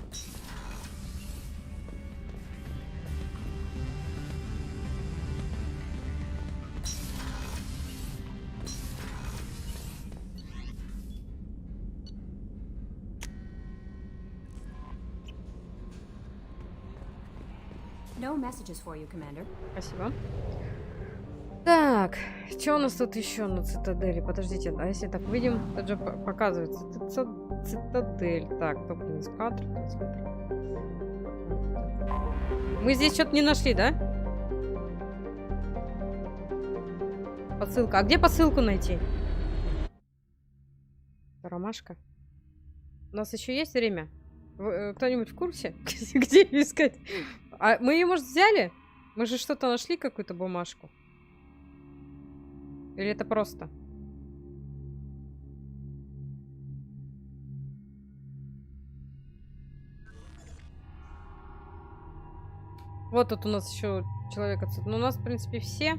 No messages for you, Commander. Спасибо. Так, что у нас тут еще на цитадели? Подождите, а если так выйдем, тут же показывается цитадель. Так, топливный скатер. Мы здесь что-то не нашли, да? Посылка. А где посылку найти? Ромашка. У нас еще есть время? Кто-нибудь в курсе? Где ее искать? А мы ее, может, взяли? Мы же что-то нашли, какую-то бумажку. Или это просто? Вот тут у нас еще человек отсюда. Ну, у нас, в принципе, все.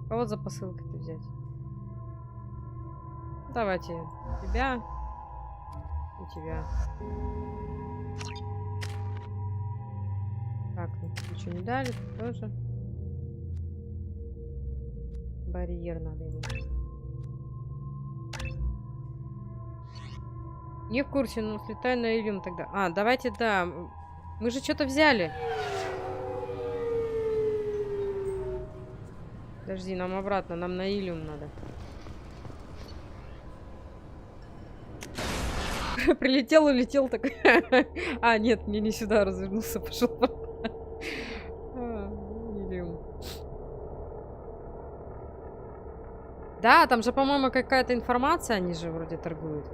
Кого за посылкой-то взять? Давайте тебя и тебя. Так, ну ничего не дали, тут тоже. Барьер надо ему. Не в курсе, но слетай на Илюм тогда. А, давайте, да. Мы же что-то взяли. Подожди, нам обратно, нам на Илюм надо. Прилетел, улетел так. А, нет, мне не сюда развернулся, пошел. Да, там же, по-моему, какая-то информация, они же вроде торгуют.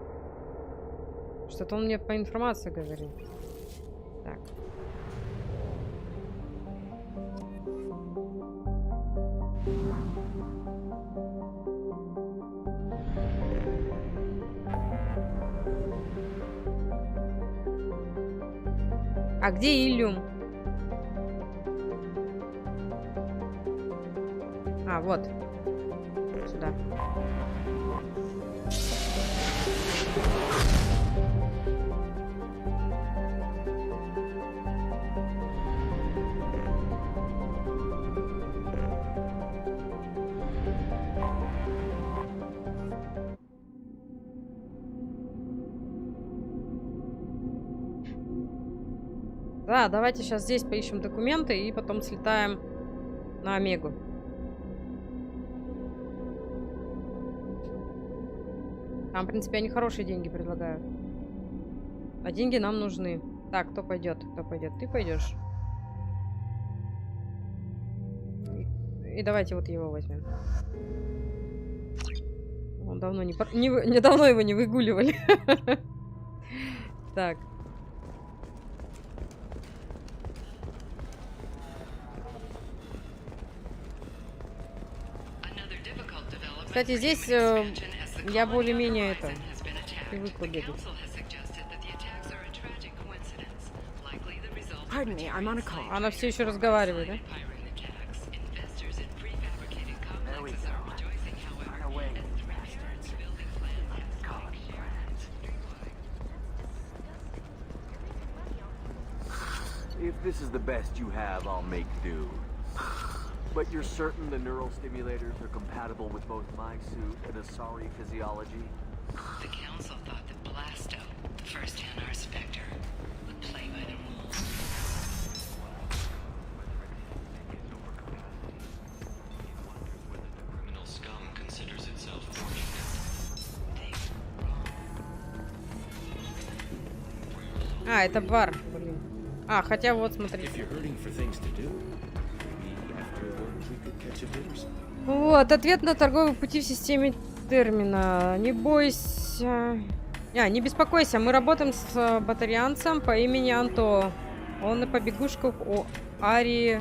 Что-то он мне по информации говорил. Так. А где Илюм? А, вот. Сюда. Да, давайте сейчас здесь поищем документы и потом слетаем на Омегу. Там, в принципе, они хорошие деньги предлагают. А деньги нам нужны. Так, кто пойдет? Кто пойдет? Ты пойдешь. И давайте вот его возьмем. Он давно недавно его не выгуливали. Так. Кстати, здесь я более-менее это привыкла бегать. Она все еще разговаривает, да? If this is the best you have, I'll make do. But you're certain the neural stimulators are compatible with both my suit and Asari physiology? The council thought that Blasto, the first NR Spectre, would play by the rules. Criminal scum considers itself А, это бар, блин. А, хотя вот, смотрите. Вот, ответ на торговые пути в системе термина. Не бойся. Не беспокойся, мы работаем с батарианцем по имени Анто. Он на побегушках у Арии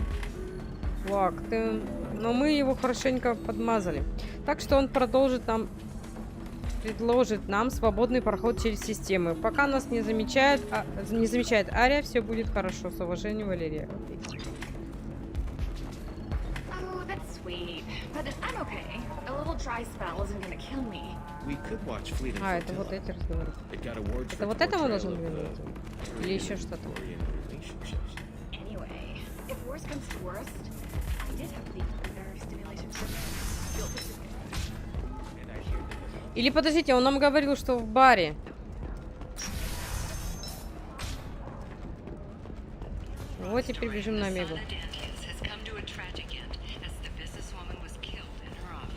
Лактен. Но мы его хорошенько подмазали. Так что он предложит нам свободный проход через системы. Пока нас не замечает Ария, все будет хорошо. С уважением, Валерия. А, это вот эти разговоры. Это вот это мы должны говорить? Или еще что-то? Или подождите, он нам говорил, что в баре. Вот теперь бежим на Омегу.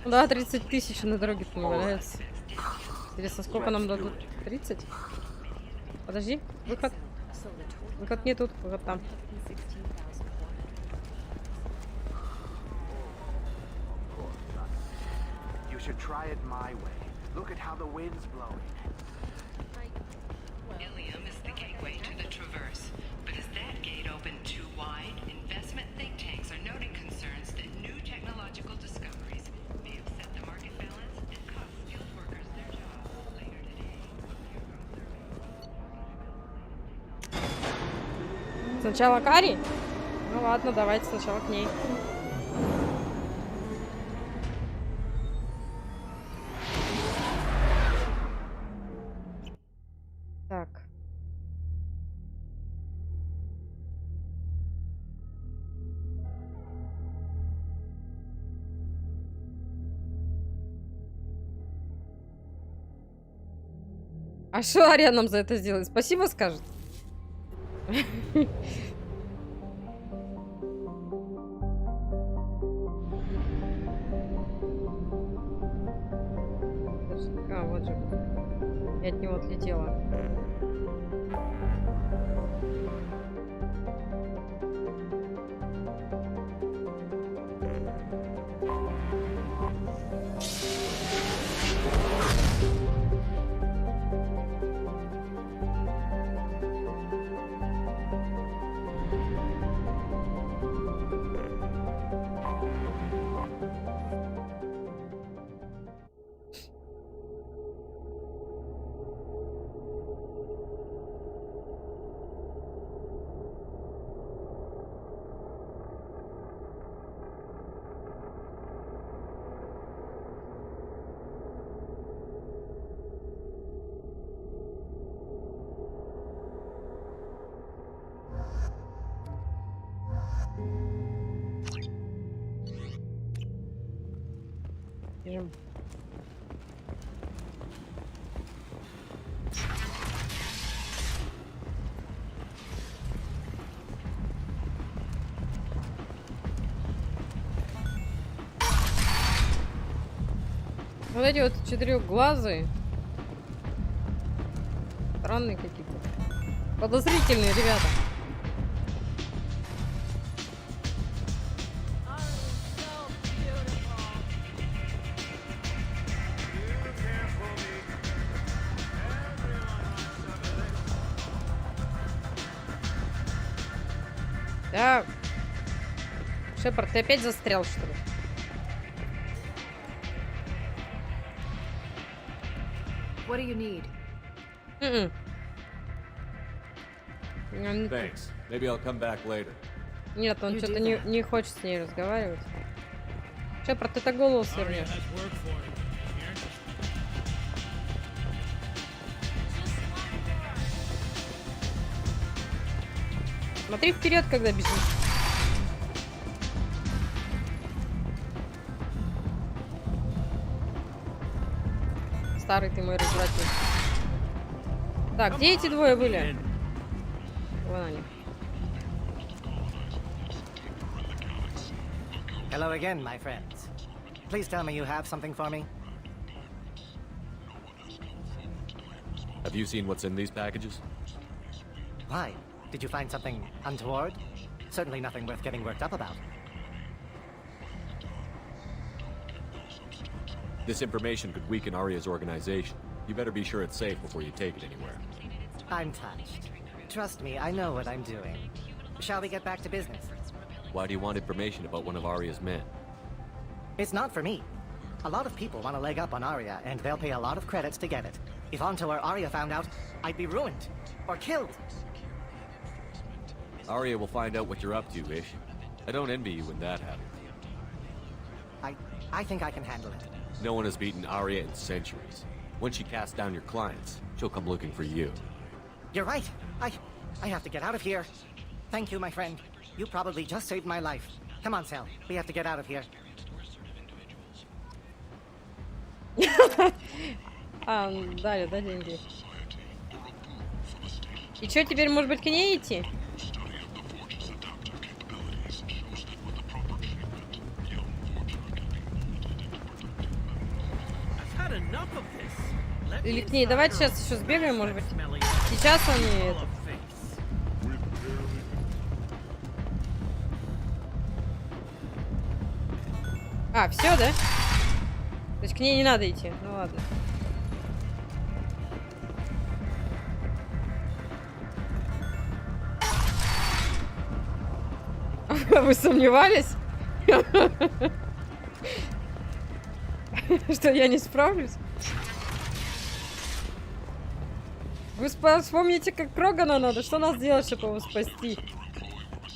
Да, 30 тысяч на дороге не валяется. Интересно, сколько нам дадут? 30? Подожди, выход. Выход не тут, выход там. Ilium is the gateway to the Traverse, but is that gate open too wide? Investment think tanks are noting concerns that new technological discoveries may upset the market balance and cost skilled workers their jobs later today. Сначала к Ари? Ну ладно, давайте сначала к ней. Так. А что Ария нам за это сделает? Спасибо скажет? А, вот же. Я от него отлетела. Бежим. Вот эти вот четырехглазые. Странные какие-то. Подозрительные ребята. Да. Шепард, ты опять застрял, что ли? What do you need? Thanks. Maybe I'll come back later. Нет, он что-то не хочет с ней разговаривать. Шепард, ты так голову свернешь. Смотри вперед, когда бежишь. Старый ты мой развратник. Так, где эти двое были? Вон они. Hello again, my friends. Please tell me you have something for me. Have you seen what's in these packages? Why? Did you find something untoward? Certainly nothing worth getting worked up about. This information could weaken Arya's organization. You better be sure it's safe before you take it anywhere. I'm touched. Trust me, I know what I'm doing. Shall we get back to business? Why do you want information about one of Arya's men? It's not for me. A lot of people want a leg up on Arya, and they'll pay a lot of credits to get it. If Anto or Arya found out, I'd be ruined. Or killed. Arya will find out what you're up to, Ish. I don't envy you when that happens. I think I can handle it. No one has beaten Arya in centuries. When she casts down your clients, she'll come looking for you. You're right. I have to get out of here. Thank you, my friend. You probably just saved my life. Come on, Sal. We have to get out of here. Дали, да, деньги. И что, теперь, может быть, к ней идти? Или к ней. Давайте сейчас еще сбегаем, может быть. Сейчас они это. А, все, да? То есть к ней не надо идти. Ну ладно. Вы сомневались? Что я не справлюсь? Вы вспомните, как Крогана надо. Что нас делать, чтобы его спасти?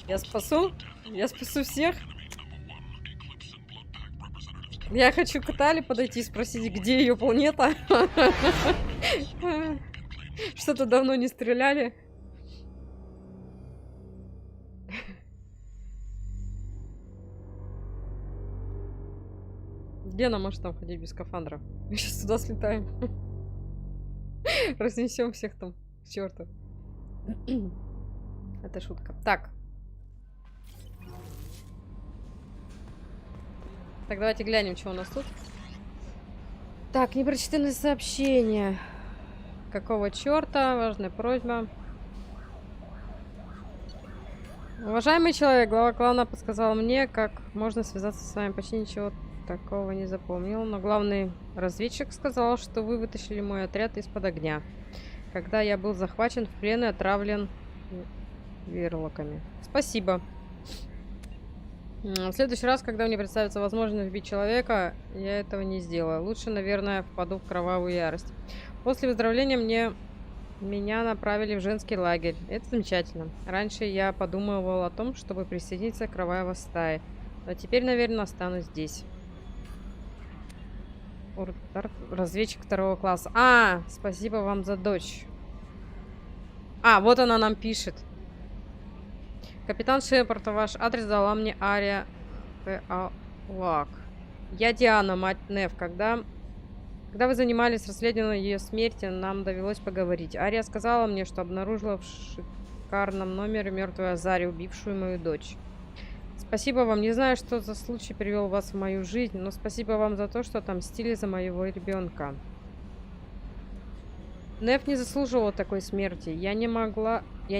Я спасу? Я спасу всех? Я хочу к Тали подойти и спросить, где ее планета. Что-то давно не стреляли. Где она может там ходить без скафандров? Мы сейчас туда слетаем. Разнесем всех там к черту. Это шутка. Так. Так, давайте глянем, что у нас тут. Так, непрочитанные сообщения. Какого черта? Важная просьба. Уважаемый человек, глава клана подсказал мне, как можно связаться с вами. Почти ничего такого не запомнил. Но главный разведчик сказал, что вы вытащили мой отряд из-под огня. Когда я был захвачен в плен и отравлен верлоками. Спасибо. В следующий раз, когда мне представится возможность убить человека, я этого не сделаю. Лучше, наверное, впаду в кровавую ярость. После выздоровления меня направили в женский лагерь. Это замечательно. Раньше я подумывал о том, чтобы присоединиться к кровавой стае. Но теперь, наверное, останусь здесь. Разведчик 2-го класса. А, спасибо вам за дочь. А, вот она нам пишет. Капитан Шепард, ваш адрес дала мне Ария Лак. Я Диана, мать Нев. Когда вы занимались расследованием ее смерти, нам довелось поговорить. Ария сказала мне, что обнаружила в шикарном номере мертвую Азари, убившую мою дочь. Спасибо вам. Не знаю, что за случай привел вас в мою жизнь, но спасибо вам за то, что отомстили за моего ребенка. Неф не заслуживала такой смерти. Я не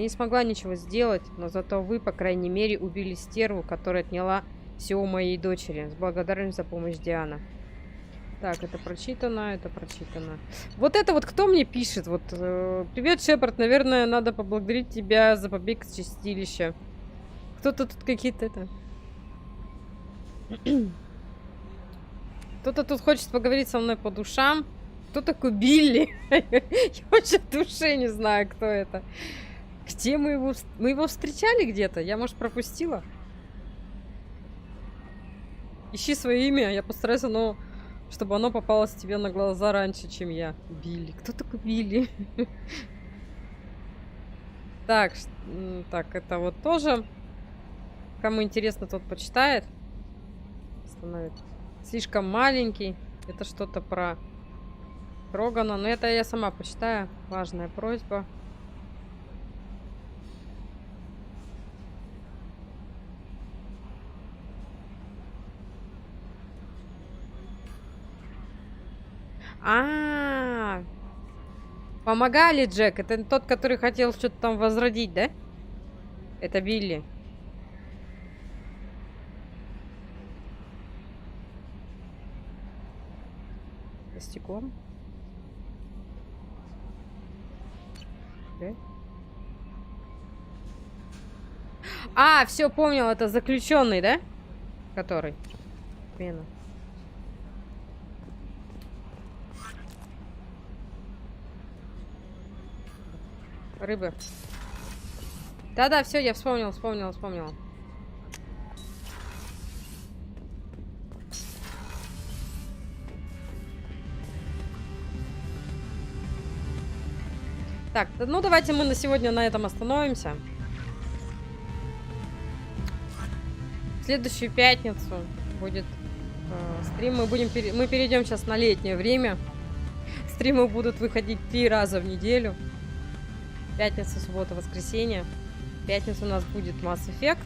смогла ничего сделать, но зато вы, по крайней мере, убили стерву, которая отняла все у моей дочери. С благодарностью за помощь, Диана. Так, это прочитано, это прочитано. Вот это вот кто мне пишет? Вот, привет, Шепард, наверное, надо поблагодарить тебя за побег с чистилища. Кто-то тут какие-то это... Кто-то тут хочет поговорить со мной по душам. Кто такой Билли? Я вообще в душе не знаю, кто это. Где мы его... Мы его встречали где-то? Я, может, пропустила? Ищи свое имя, я постараюсь, чтобы оно попалось тебе на глаза раньше, чем я. Билли. Кто такой Билли? Так, это вот тоже... Кому интересно, тот почитает. Слишком маленький. Это что-то про Рогана. Но это я сама почитаю. Важная просьба. Помогали, Джек. Это тот, который хотел что-то там возродить, да? Это Билли. Стеклом. Да? Все, понял, это заключенный, да? Который? Вена. Рыбы. Да-да, все, я вспомнил. Так, ну давайте мы на сегодня на этом остановимся. В следующую пятницу будет стрим. Мы перейдем сейчас на летнее время. Стримы будут выходить 3 раза в неделю. Пятница, суббота, воскресенье. В пятницу у нас будет Mass Effect.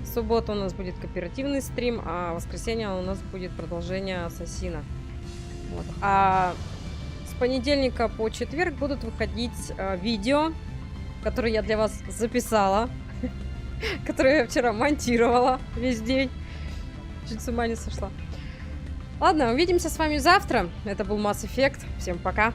В субботу у нас будет кооперативный стрим, а в воскресенье у нас будет продолжение Ассасина. Вот. А с понедельника по четверг будут выходить видео, которые я для вас записала, которые я вчера монтировала весь день. Чуть с ума не сошла. Ладно, увидимся с вами завтра. Это был Mass Effect. Всем пока.